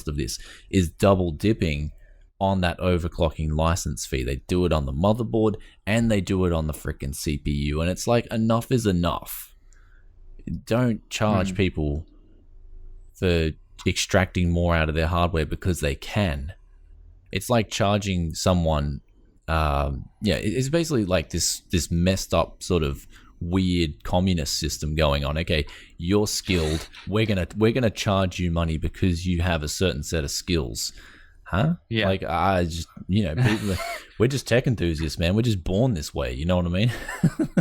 Speaker 1: of this, is double dipping on that overclocking license fee. They do it on the motherboard and they do it on the freaking CPU, and it's like, enough is enough. Don't charge people for extracting more out of their hardware because they can. It's like charging someone. It's basically like this messed up sort of weird communist system going on. Okay, you're skilled. We're gonna charge you money because you have a certain set of skills. Huh? Yeah. Like, I just, people, we're just tech enthusiasts, man. We're just born this way. You know what I mean?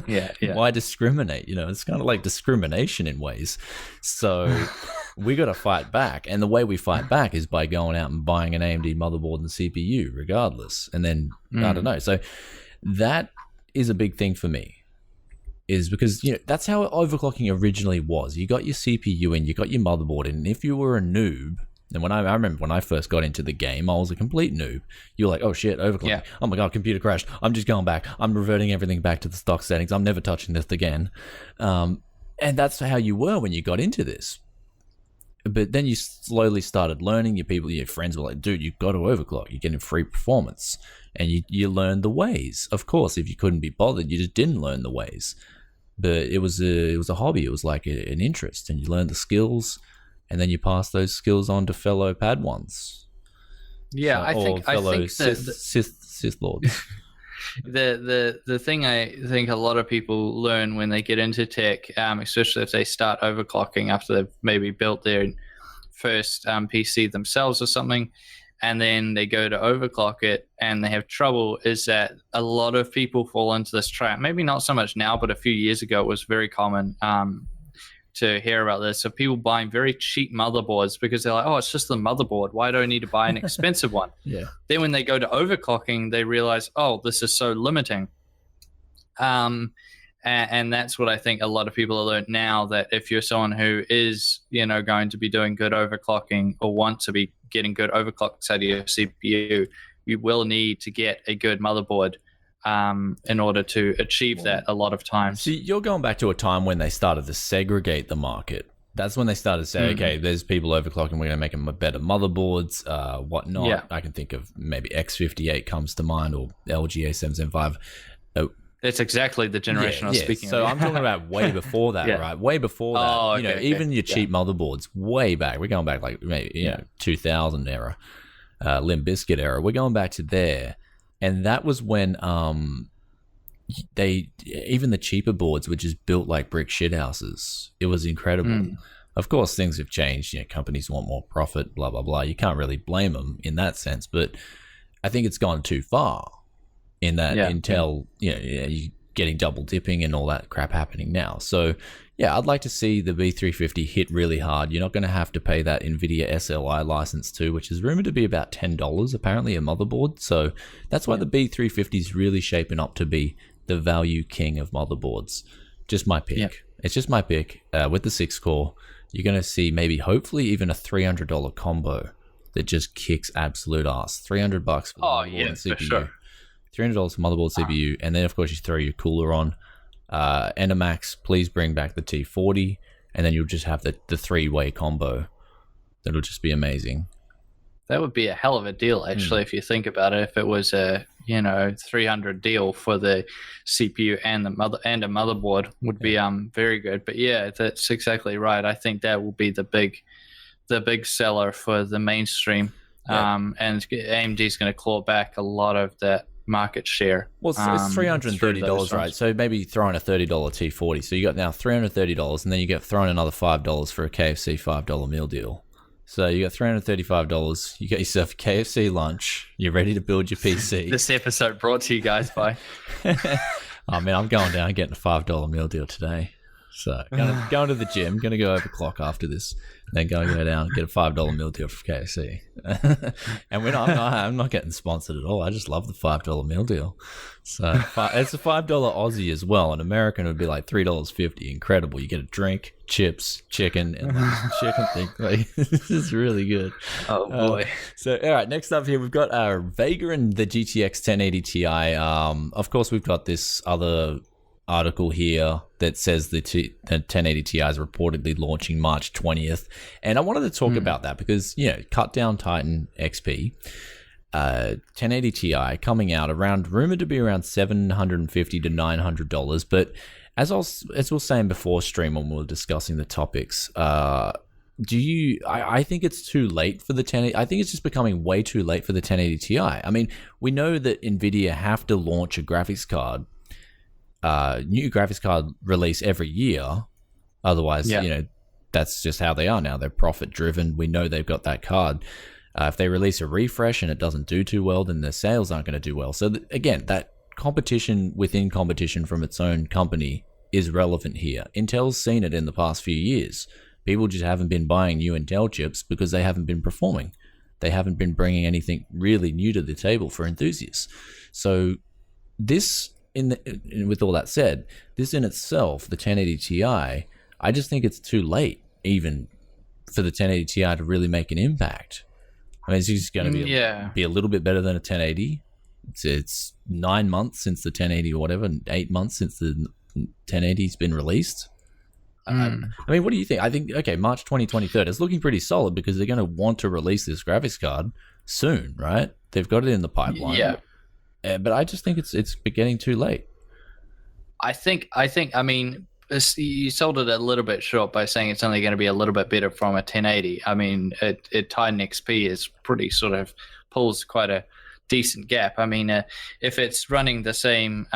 Speaker 2: Yeah.
Speaker 1: Why discriminate? It's kind of like discrimination in ways. So we got to fight back. And the way we fight back is by going out and buying an AMD motherboard and CPU regardless. And then, I don't know. So that is a big thing for me, is because, that's how overclocking originally was. You got your CPU in, you got your motherboard in, and if you were a noob, and I remember when I first got into the game, I was a complete noob. You're like, oh shit, overclock. Yeah. Oh my god, computer crashed. I'm just going back. I'm reverting everything back to the stock settings. I'm never touching this again. And that's how you were when you got into this. But then you slowly started learning. Your friends were like, dude, you've got to overclock. You're getting free performance. And you learned the ways. Of course, if you couldn't be bothered, you just didn't learn the ways. But it was a hobby. It was like an interest. And you learned the skills. And then you pass those skills on to fellow Padwans.
Speaker 2: Yeah, I think
Speaker 1: Sith Lords.
Speaker 2: The thing I think a lot of people learn when they get into tech, especially if they start overclocking after they've maybe built their first PC themselves or something, and then they go to overclock it and they have trouble, is that a lot of people fall into this trap. Maybe not so much now, but a few years ago it was very common to hear about this, of people buying very cheap motherboards because they're like, oh, it's just the motherboard. Why do I need to buy an expensive one?
Speaker 1: Yeah.
Speaker 2: Then when they go to overclocking, they realize, oh, this is so limiting. And that's what I think a lot of people have learned now, that if you're someone who is, going to be doing good overclocking or want to be getting good overclocks out of your CPU, you will need to get a good motherboard in order to achieve that a lot of times.
Speaker 1: See, you're going back to a time when they started to segregate the market That's when they started to say, okay, there's people overclocking, we're going to make them better motherboards, whatnot.
Speaker 2: Yeah.
Speaker 1: I can think of maybe X58 comes to mind, or LG A7 Zen 5.
Speaker 2: That's exactly the generation I was speaking
Speaker 1: so
Speaker 2: of.
Speaker 1: I'm talking about way before that, right? Way before that. Even your cheap motherboards, way back. We're going back like maybe 2000 era, Limp Bizkit era. We're going back to there. And that was when even the cheaper boards were just built like brick shithouses. It was incredible. Of course, things have changed. Companies want more profit, blah, blah, blah. You can't really blame them in that sense. But I think it's gone too far in that Intel, you're getting double dipping and all that crap happening now. So, I'd like to see the B350 hit really hard. You're not going to have to pay that Nvidia SLI license too, which is rumored to be about $10 apparently a motherboard. So that's why the B350 is really shaping up to be the value king of motherboards. Just my pick. It's just my pick. With the 6-core, you're going to see maybe, hopefully, even a $300 combo that just kicks absolute ass. $300 for the motherboard and CPU. For sure. $300 for motherboard, CPU, and then of course you throw your cooler on. Enemax, please bring back the T40, and then you'll just have the 3-way combo. That'll just be amazing.
Speaker 2: That would be a hell of a deal, actually, if you think about it. If it was a $300 deal for the CPU and a motherboard, would be very good. But that's exactly right. I think that will be the big seller for the mainstream. And AMD is going to claw back a lot of that market share.
Speaker 1: Well, it's $330, right? So maybe throw in a $30 T40. So you got now $330, and then you get thrown another $5 for a KFC $5 meal deal. So you got $335. You get yourself a KFC lunch. You're ready to build your PC.
Speaker 2: This episode brought to you guys by.
Speaker 1: Oh man, I'm going down and getting a $5 meal deal today. So going to the gym. Going to go overclock after this. Then go down and get a $5 meal deal from KFC. And I'm not getting sponsored at all. I just love the $5 meal deal. So it's a $5 Aussie as well. An American would be like $3.50. Incredible. You get a drink, chips, chicken, and chicken thing. Like, this is really good.
Speaker 2: Oh boy.
Speaker 1: So all right, next up here we've got our Vega and the GTX 1080 Ti. Of course we've got this other article here that says the 1080 Ti is reportedly launching March 20th, and I wanted to talk about that because cut down Titan XP, 1080 Ti coming out rumored to be around $750 to $900. But as I was saying before stream when we were discussing the topics, I think it's too late for the 1080. I think it's just becoming way too late for the 1080 Ti. I mean, we know that Nvidia have to launch a graphics card. New graphics card release every year. Otherwise, that's just how they are now. They're profit driven. We know they've got that card. If they release a refresh and it doesn't do too well, then their sales aren't going to do well. So again, that competition within competition from its own company is relevant here. Intel's seen it in the past few years. People just haven't been buying new Intel chips because they haven't been performing. They haven't been bringing anything really new to the table for enthusiasts. So this, with all that said, this in itself, the 1080 Ti, I just think it's too late even for the 1080 Ti to really make an impact. I mean, it's just going to be a little bit better than a 1080. It's 9 months since the 1080 or whatever, and 8 months since the 1080's been released. I mean, what do you think? I think, March 2023, it's looking pretty solid because they're going to want to release this graphics card soon, right? They've got it in the pipeline. Yeah. But I just think it's getting too late.
Speaker 2: I mean, you sold it a little bit short by saying it's only going to be a little bit better from a 1080. I mean, Titan XP is pretty sort of pulls quite a decent gap. I mean, if it's running the same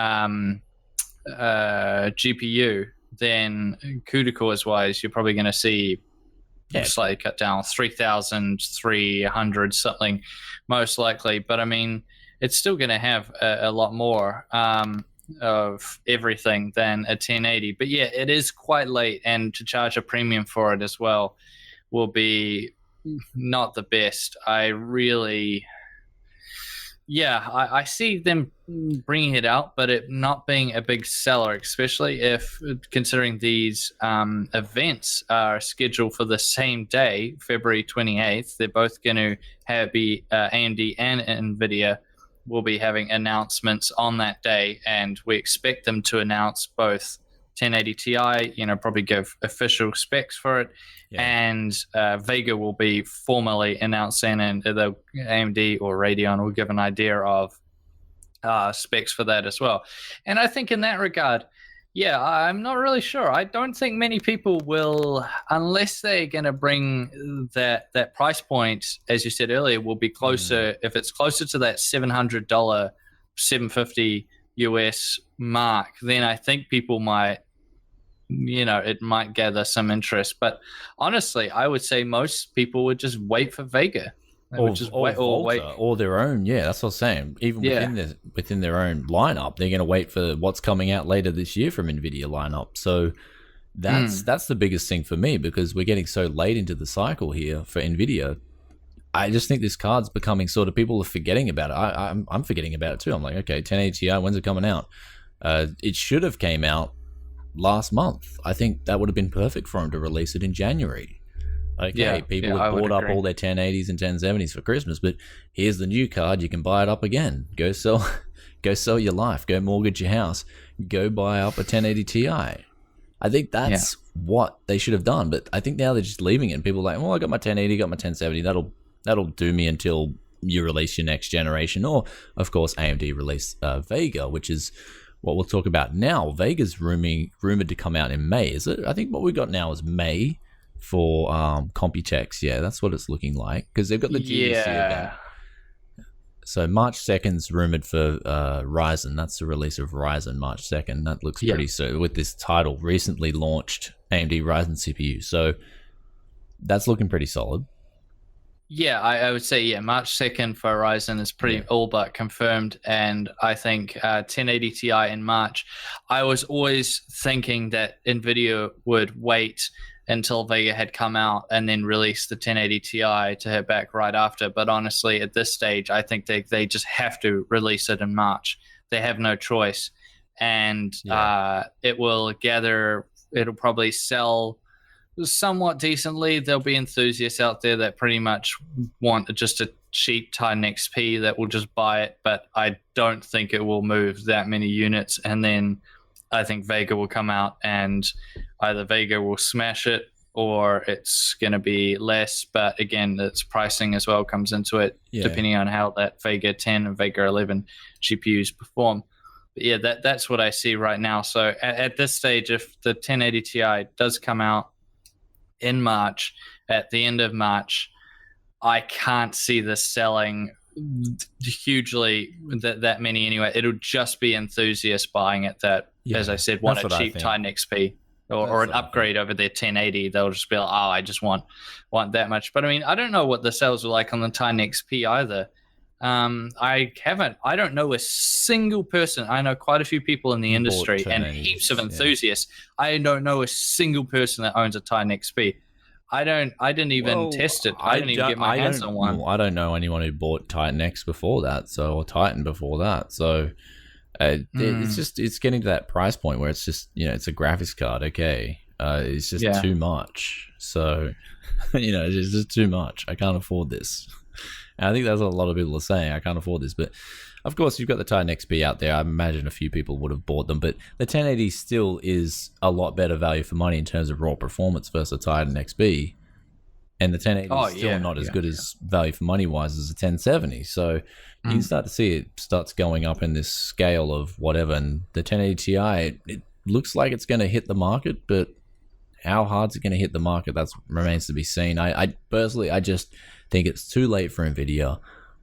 Speaker 2: GPU, then CUDA cores wise, you're probably going to see slightly cut down 3,300 something, most likely. But I mean, it's still going to have a lot more of everything than a 1080. But yeah, it is quite late, and to charge a premium for it as well will be not the best. I see them bringing it out, but it not being a big seller, especially if considering these events are scheduled for the same day, February 28th. They're both going to be AMD and Nvidia will be having announcements on that day, and we expect them to announce both 1080 Ti, probably give official specs for it, and Vega will be formally announcing, and the AMD or Radeon will give an idea of specs for that as well. And I think in that regard, I'm not really sure. I don't think many people will, unless they're going to bring that price point, as you said earlier, will be closer. If it's closer to that $700, $750 US mark, then I think people might, it might gather some interest. But honestly, I would say most people would just wait for Vega.
Speaker 1: Or their own, that's what I'm saying. Even within their own lineup, they're going to wait for what's coming out later this year from Nvidia lineup. So that's the biggest thing for me, because we're getting so late into the cycle here for Nvidia. I just think this card's becoming sort of, people are forgetting about it. I'm forgetting about it too. I'm like, okay, 1080 Ti, when's it coming out? It should have came out last month. I think that would have been perfect for them to release it in January. Okay, people have bought up all their 1080s and 1070s for Christmas, but here's the new card. You can buy it up again. Go sell your life. Go mortgage your house. Go buy up a 1080 Ti. I think that's what they should have done, but I think now they're just leaving it. And people are like, well, I got my 1080, got my 1070. That'll do me until you release your next generation. Or, of course, AMD released Vega, which is what we'll talk about now. Vega's rumored to come out in May, is it? I think what we got now is May. For Computex, that's what it's looking like, because they've got the GDC event. So March 2nd's rumored for Ryzen. That's the release of Ryzen, March 2nd. That looks pretty soon with this title, recently launched AMD Ryzen CPU. So that's looking pretty solid.
Speaker 2: Yeah, I would say, March 2nd for Ryzen is pretty all but confirmed. And I think 1080 Ti in March. I was always thinking that Nvidia would wait until Vega had come out and then release the 1080 Ti to hit back right after. But honestly, at this stage, I think they just have to release it in March. They have no choice. And it'll probably sell somewhat decently. There'll be enthusiasts out there that pretty much want just a cheap Titan XP that will just buy it, but I don't think it will move that many units. And then I think Vega will come out, and either Vega will smash it or it's going to be less. But again, its pricing as well comes into it, depending on how that Vega 10 and Vega 11 GPUs perform. But that's what I see right now. So at this stage, if the 1080 Ti does come out in March, at the end of March, I can't see this selling hugely that many anyway. It'll just be enthusiasts buying it that, as I said, want a cheap Titan XP or an upgrade over their 1080. They'll just be like, I just want that much. But I mean, I don't know what the sales are like on the Titan XP either. I don't know a single person. I know quite a few people in the industry and heaps of enthusiasts. I don't know a single person that owns a Titan XP. I didn't even test it. I didn't even get my hands on one.
Speaker 1: I don't know anyone who bought Titan X before that, or Titan before that. So it's getting to that price point where it's just, it's a graphics card. Okay. It's just too much. So, it's just too much. I can't afford this. And I think that's what a lot of people are saying. I can't afford this. But of course, you've got the Titan XP out there. I imagine a few people would have bought them. But the 1080 still is a lot better value for money in terms of raw performance versus a Titan XP. And the 1080 is still not as good as value for money wise as a 1070. So you can start to see it starts going up in this scale of whatever. And the 1080 Ti, it looks like it's going to hit the market, but how hard's it going to hit the market? That remains to be seen. I personally, I just think it's too late for Nvidia.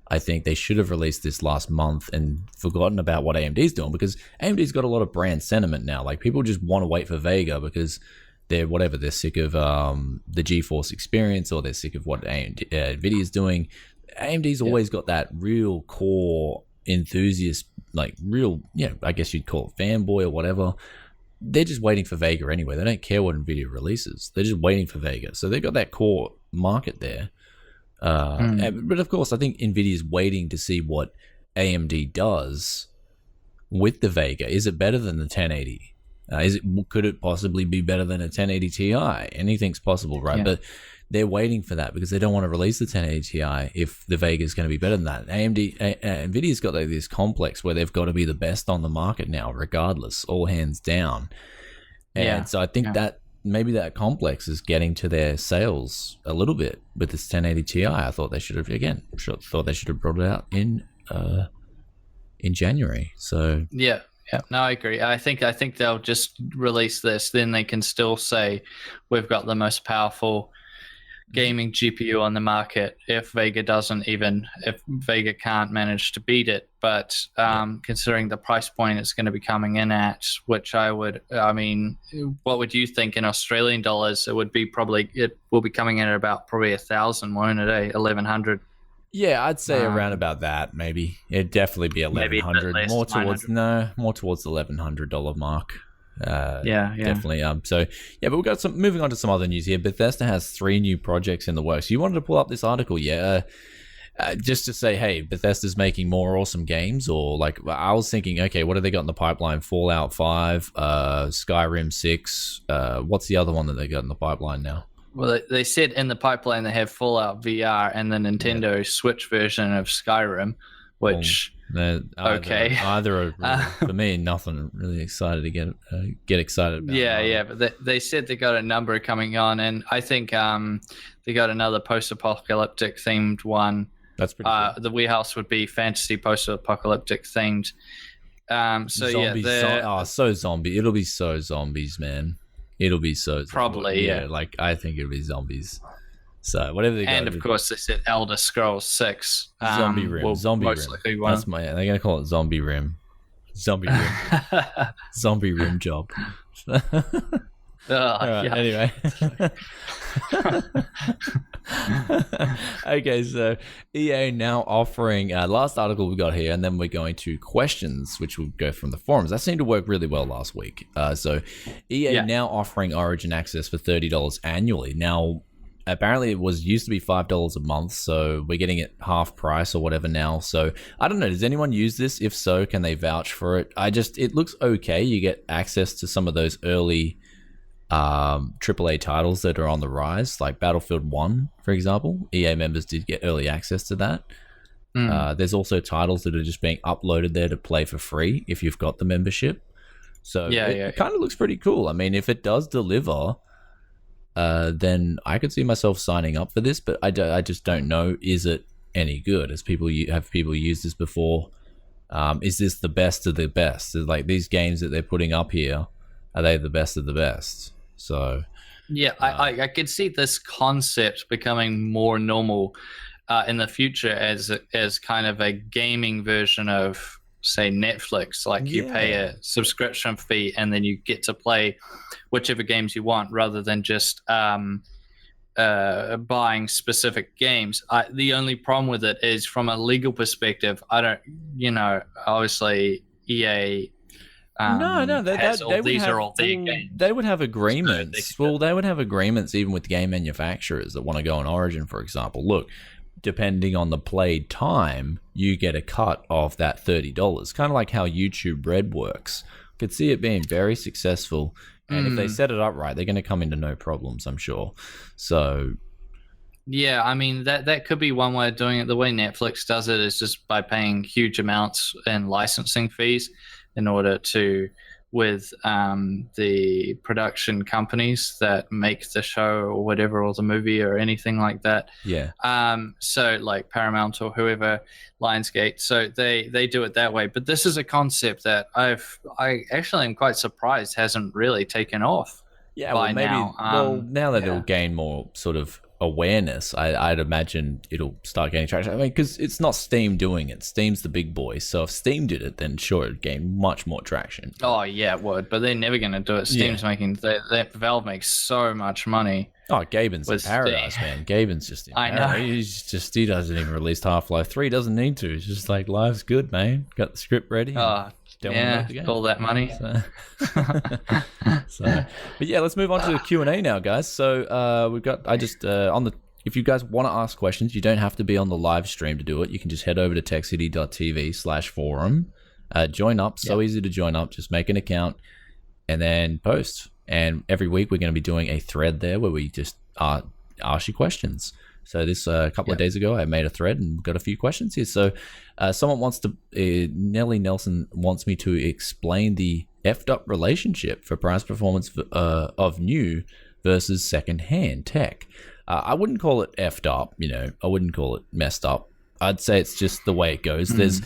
Speaker 1: I think they should have released this last month and forgotten about what AMD's doing, because AMD's got a lot of brand sentiment now. Like, people just want to wait for Vega because they're sick of the GeForce experience, or they're sick of what Nvidia's doing. AMD's always got that real core enthusiast, like real, I guess you'd call it fanboy or whatever. They're just waiting for Vega anyway. They don't care what Nvidia releases. They're just waiting for Vega. So they've got that core market there. But of course, I think Nvidia's waiting to see what AMD does with the Vega. Is it better than the 1080? Could it possibly be better than a 1080 Ti? Anything's possible, right? But they're waiting for that because they don't want to release the 1080 Ti if the Vega is going to be better than that. Nvidia's got this complex where they've got to be the best on the market now, regardless, all hands down. And so I think that maybe that complex is getting to their sales a little bit with this 1080 Ti. I thought they should have brought it out in January. So
Speaker 2: yeah, no, I agree. I think they'll just release this, then they can still say we've got the most powerful gaming GPU on the market if Vega can't manage to beat it. But considering the price point it's going to be coming in at, which what would you think in Australian dollars? It will be coming in at about probably 1,000, won't it? 1,100.
Speaker 1: Yeah, I'd say around about that. Maybe it'd definitely be 1,100. More towards the $1,100 mark. Definitely. But we've got moving on to some other news here. Bethesda has 3 new projects in the works. You wanted to pull up this article, just to say, hey, Bethesda's making more awesome games, or like I was thinking, okay, what have they got in the pipeline? Fallout 5, Skyrim 6. What's the other one that they got in the pipeline now?
Speaker 2: Well, they said in the pipeline they have Fallout VR and the Nintendo Switch version of Skyrim, which. Either for me, nothing really excited to get excited about. But they said they got a number coming on, and I think they got another post-apocalyptic themed one.
Speaker 1: That's pretty cool.
Speaker 2: The warehouse would be fantasy post-apocalyptic themed.
Speaker 1: So zombie. It'll be so zombies, man. It'll be so
Speaker 2: probably
Speaker 1: zombies. Like I think it'll be zombies. So whatever they got.
Speaker 2: And of course, they said Elder Scrolls 6.
Speaker 1: Zombie Rim. That's they're gonna call it Zombie Rim. Zombie Rim. Zombie Rim job. Anyway. Okay, so EA now offering last article we got here, and then we're going to questions, which will go from the forums. That seemed to work really well last week. So EA now offering Origin access for $30 annually. Now, apparently it used to be $5 a month, so we're getting it half price or whatever now. So I don't know, does anyone use this? If so, can they vouch for it? It looks okay. You get access to some of those early AAA titles that are on the rise, like Battlefield 1, for example. EA members did get early access to that. There's also titles that are just being uploaded there to play for free if you've got the membership. So it kind of looks pretty cool. I mean, if it does deliver, then I could see myself signing up for this, but I just don't know, is it any good? Have people used this before? Is this the best of the best? Like these games that they're putting up here, are they the best of the best? So
Speaker 2: I could see this concept becoming more normal in the future as kind of a gaming version of, say, Netflix. Like you pay a subscription fee and then you get to play whichever games you want, rather than just buying specific games. The only problem with it is, from a legal perspective, obviously EA. They
Speaker 1: would have agreements. They would have agreements even with game manufacturers that want to go on Origin, for example. Look, depending on the played time, you get a cut of that $30. Kind of like how YouTube Red works. Could see it being very successful, and if they set it up right, they're going to come into no problems, I'm sure. So
Speaker 2: yeah, I mean that could be one way of doing it. The way Netflix does it is just by paying huge amounts in licensing fees in order to, with the production companies that make the show or whatever, or the movie or anything like that.
Speaker 1: Yeah.
Speaker 2: So like Paramount or whoever, Lionsgate. So they do it that way. But this is a concept that I actually am quite surprised hasn't really taken off.
Speaker 1: Yeah. Well, maybe now that it'll gain more sort of awareness, I'd imagine it'll start gaining traction. I mean, because it's not Steam doing it. Steam's the big boy. So if Steam did it, then sure, it'd gain much more traction.
Speaker 2: Oh yeah, it would. But they're never going to do it. Steam's making Valve makes so much money.
Speaker 1: Oh, Gaben's in paradise, man. Gaben's just in paradise. He doesn't even release Half-Life 3. Doesn't need to. It's just like, life's good, man. Got the script ready.
Speaker 2: All that money.
Speaker 1: But yeah, let's move on to the Q&A now, guys. So we've got, if you guys want to ask questions, you don't have to be on the live stream to do it. You can just head over to techcity.tv/forum, join up. So easy to join up. Just make an account and then post. And every week we're going to be doing a thread there where we just ask you questions. So this a couple of days ago, I made a thread and got a few questions here. So someone wants to, Nelly Nelson wants me to explain the effed up relationship for price performance of new versus second-hand tech. I wouldn't call it effed up, I wouldn't call it messed up. I'd say it's just the way it goes. There's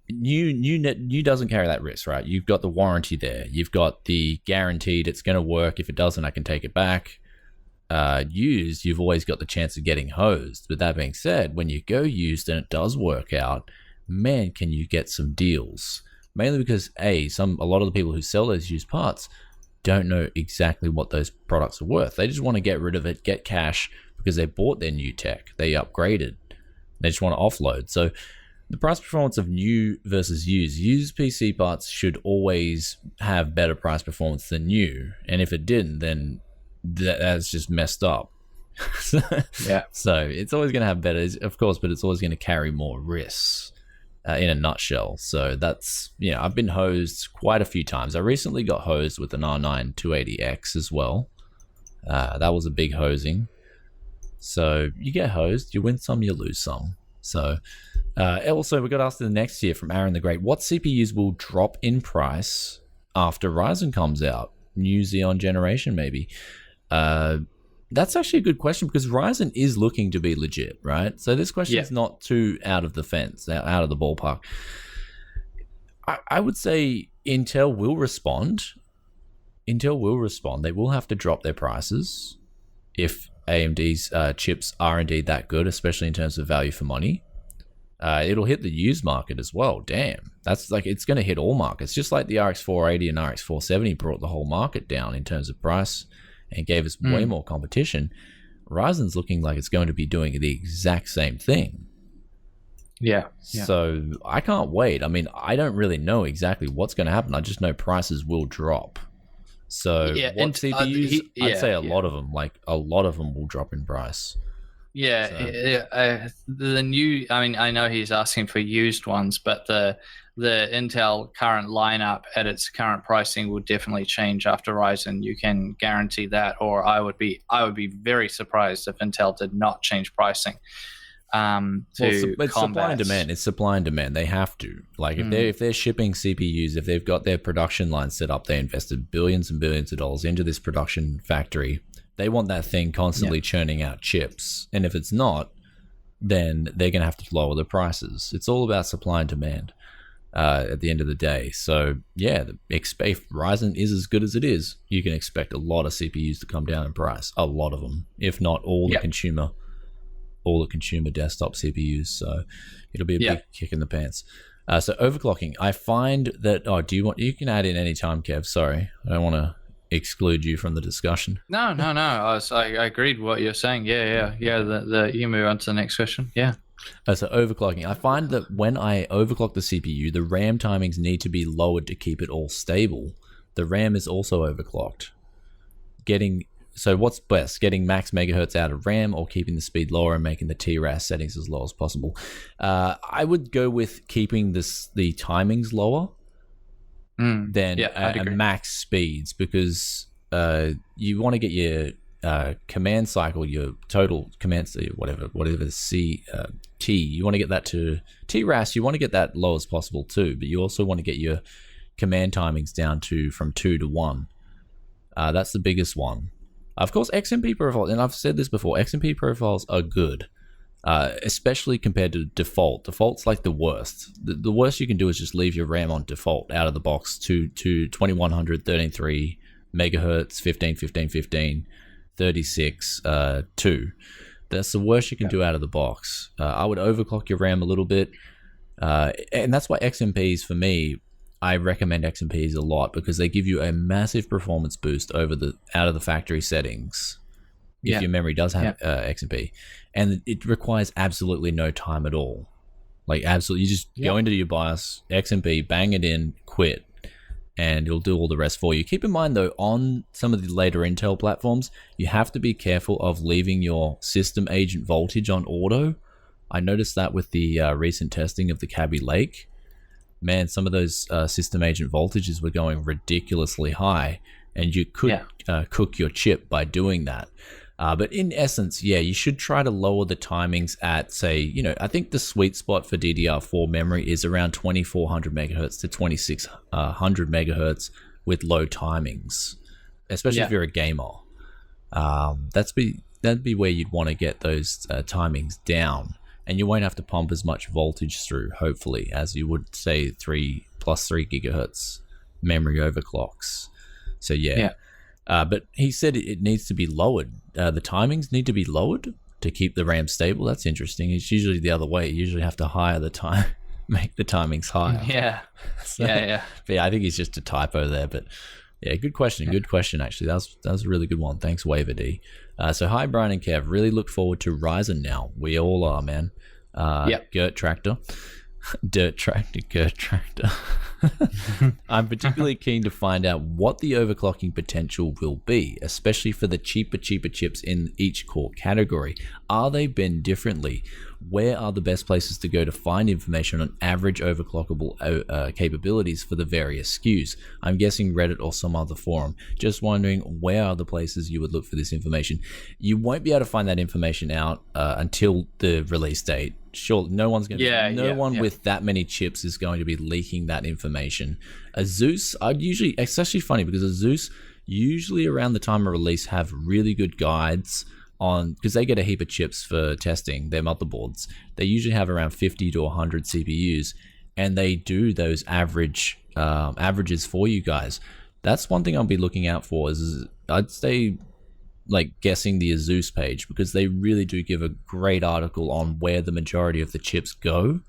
Speaker 1: new doesn't carry that risk, right? You've got the warranty there. You've got the guaranteed it's going to work. If it doesn't, I can take it back. Used, you've always got the chance of getting hosed. With that being said, when you go used and it does work out, man, can you get some deals? Mainly because a lot of the people who sell those used parts don't know exactly what those products are worth. They just want to get rid of it, get cash because they bought their new tech, they upgraded, they just want to offload. So the price performance of new versus used PC parts should always have better price performance than new, and if it didn't, then that's just messed up.
Speaker 2: Yeah.
Speaker 1: So it's always going to have better, of course, but it's always going to carry more risks in a nutshell. So that's, I've been hosed quite a few times. I recently got hosed with an R9 280X as well. That was a big hosing. So you get hosed, you win some, you lose some. So also we got asked in the next year from Aaron the Great, what CPUs will drop in price after Ryzen comes out? New Xeon generation maybe. That's actually a good question because Ryzen is looking to be legit, right? So this question is not too out of the fence, out of the ballpark. I would say Intel will respond. They will have to drop their prices if AMD's chips are indeed that good, especially in terms of value for money. It'll hit the used market as well. Damn, that's it's going to hit all markets, just like the RX 480 and RX 470 brought the whole market down in terms of price and gave us way more competition. Ryzen's looking like it's going to be doing the exact same thing.
Speaker 2: Yeah.
Speaker 1: So I can't wait. I mean, I don't really know exactly what's going to happen. I just know prices will drop. So what CPUs? I'd say a lot of them. A lot of them will drop in price.
Speaker 2: Yeah, the new. I mean, I know he's asking for used ones, but the Intel current lineup at its current pricing will definitely change after Ryzen. You can guarantee that, or I would be very surprised if Intel did not change pricing. It's supply and demand.
Speaker 1: It's supply and demand. They have to. If they're shipping CPUs, if they've got their production line set up, they invested billions and billions of dollars into this production factory. They want that thing constantly churning out chips. And if it's not, then they're going to have to lower the prices. It's all about supply and demand at the end of the day. So, if Ryzen is as good as it is, you can expect a lot of CPUs to come down in price. A lot of them, if not all the consumer desktop CPUs. So it'll be a big kick in the pants. So overclocking, I find that, you can add in any time, Kev. Sorry, I don't want to exclude you from the discussion.
Speaker 2: No. I agreed with what you're saying. Yeah. You move on to the next question. Yeah.
Speaker 1: So overclocking, I find that when I overclock the CPU, the RAM timings need to be lowered to keep it all stable. The RAM is also overclocked. So what's best, getting max megahertz out of RAM or keeping the speed lower and making the TRAS settings as low as possible? I would go with keeping the timings lower than max speeds, because you want to get your command cycle, your total command, whatever T, you want to get that to TRAS, you want to get that low as possible too, but you also want to get your command timings down from 2 to 1. That's the biggest one. Of course, XMP profiles, and I've said this before, XMP profiles are good, especially compared to default. Default's like the worst. The worst you can do is just leave your RAM on default out of the box to 2100, 13.3 megahertz, 15, 36, 2. That's the worst you can do out of the box. I would overclock your RAM a little bit, and that's why XMPs, for me, I recommend XMPs a lot, because they give you a massive performance boost out of the factory settings if your memory does have XMP, and it requires absolutely no time at all. Absolutely, you just go into your BIOS, XMP, bang it in, quit, and it'll do all the rest for you. Keep in mind though, on some of the later Intel platforms, you have to be careful of leaving your system agent voltage on auto. I noticed that with the recent testing of the Kaby Lake. Man, some of those system agent voltages were going ridiculously high, and you could cook your chip by doing that. But in essence, you should try to lower the timings at, say, I think the sweet spot for DDR4 memory is around 2400 megahertz to 2600 megahertz with low timings, especially if you're a gamer. That'd be where you'd want to get those timings down, and you won't have to pump as much voltage through, hopefully, as you would say 3 gigahertz memory overclocks. So but he said it needs to be lowered. The timings need to be lowered to keep the RAM stable. That's interesting. It's usually the other way. You usually have to higher the time, make the timings higher.
Speaker 2: Yeah.
Speaker 1: So, but yeah, I think it's just a typo there. But yeah, good question. Good question, actually. That was a really good one. Thanks, Waver D. So hi, Brian and Kev. Really look forward to Ryzen now. We all are, man. Gert Tractor. Dirt Tractor, Gert Tractor. I'm particularly keen to find out what the overclocking potential will be, especially for the cheaper chips in each core category. Are they bend differently? Where are the best places to go to find information on average overclockable capabilities for the various SKUs? I'm guessing Reddit or some other forum. Just wondering, where are the places you would look for this information? You won't be able to find that information out until the release date. Sure, no one's going to with that many chips is going to be leaking that information. Acesss, it's actually funny because Acesss usually around the time of release have really good guides on, because they get a heap of chips for testing their motherboards. They usually have around 50 to 100 CPUs, and they do those averages for you guys. That's one thing I'll be looking out for. Is I'd say like guessing the Acesss page, because they really do give a great article on where the majority of the chips go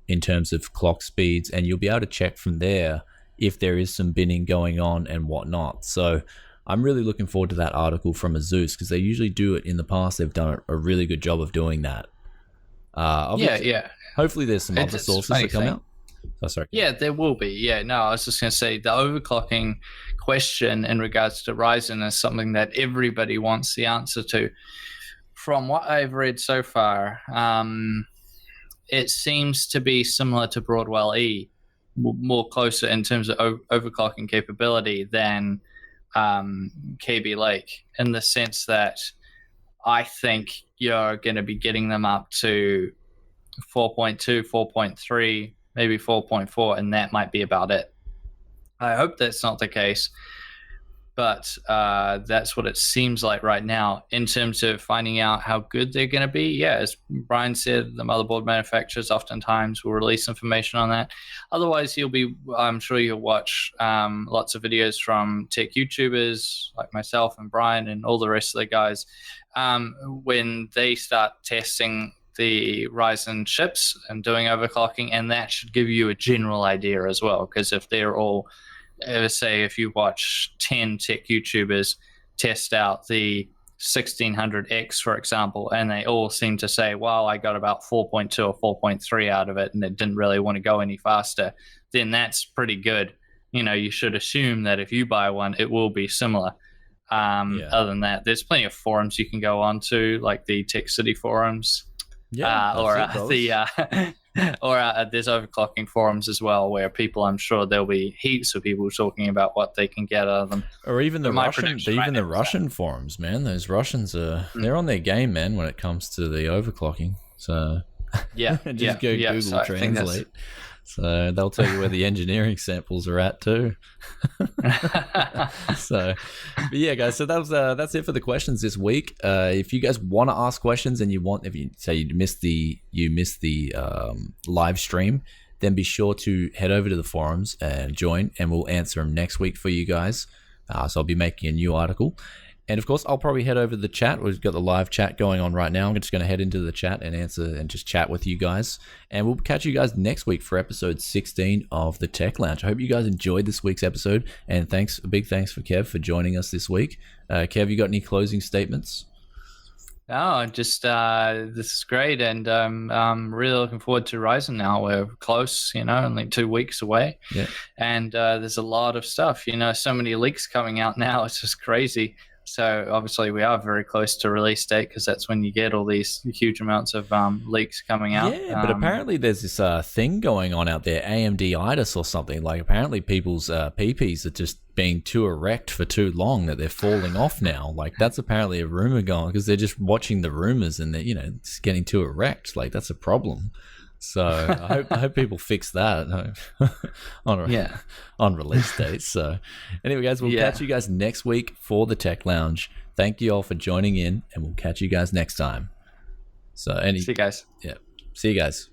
Speaker 1: in terms of clock speeds, and you'll be able to check from there if there is some binning going on and whatnot. So I'm really looking forward to that article from Acesss, because they usually do it. In the past, they've done a really good job of doing that. Hopefully there's some other sources that come out. Oh, sorry.
Speaker 2: Yeah, there will be. Yeah, no, I was just going to say the overclocking question in regards to Ryzen is something that everybody wants the answer to. From what I've read so far, it seems to be similar to broadwell-e, more closer in terms of overclocking capability than KB Lake, in the sense that I think you're going to be getting them up to 4.2, 4.3, maybe 4.4, and that might be about it. I hope that's not the case, but that's what it seems like right now. In terms of finding out how good they're going to be, yeah, as Brian said, the motherboard manufacturers oftentimes will release information on that. Otherwise, I'm sure you'll watch lots of videos from tech YouTubers like myself and Brian and all the rest of the guys when they start testing the Ryzen chips and doing overclocking, and that should give you a general idea as well, because if they're all, say if you watch 10 tech YouTubers test out the 1600X, for example, and they all seem to say, well, I got about 4.2 or 4.3 out of it and it didn't really want to go any faster, then that's pretty good. You know, you should assume that if you buy one, it will be similar. Other than that, there's plenty of forums you can go on to, like the Tech City forums. There's overclocking forums as well, where people, I'm sure there'll be heaps of people talking about what they can get out of them.
Speaker 1: Or even the Russian forums, man. Those Russians they're on their game, man, when it comes to the overclocking. So just go Google Translate. So they'll tell you where the engineering samples are at too. But yeah, guys. So that's it for the questions this week. If you guys want to ask questions and if you say you missed the live stream, then be sure to head over to the forums and join, and we'll answer them next week for you guys. So I'll be making a new article. And of course, I'll probably head over to the chat. We've got the live chat going on right now. I'm just going to head into the chat and answer and just chat with you guys. And we'll catch you guys next week for episode 16 of the Tech Lounge. I hope you guys enjoyed this week's episode. And a big thanks for Kev for joining us this week. Kev, you got any closing statements?
Speaker 2: Oh, just this is great. And I'm really looking forward to Ryzen now. We're close, only 2 weeks away. Yeah. And there's a lot of stuff, so many leaks coming out now. It's just crazy. So obviously we are very close to release date, because that's when you get all these huge amounts of leaks coming out.
Speaker 1: Yeah, but apparently there's this thing going on out there, AMD-itis or something. Like apparently people's PPs are just being too erect for too long, that they're falling off now. Like that's apparently a rumor going, because they're just watching the rumors and they're, it's getting too erect. Like that's a problem. So I hope people fix that on release dates. So anyway, guys, we'll catch you guys next week for the Tech Lounge. Thank you all for joining in, and we'll catch you guys next time. So
Speaker 2: see you guys.
Speaker 1: Yeah. See you guys.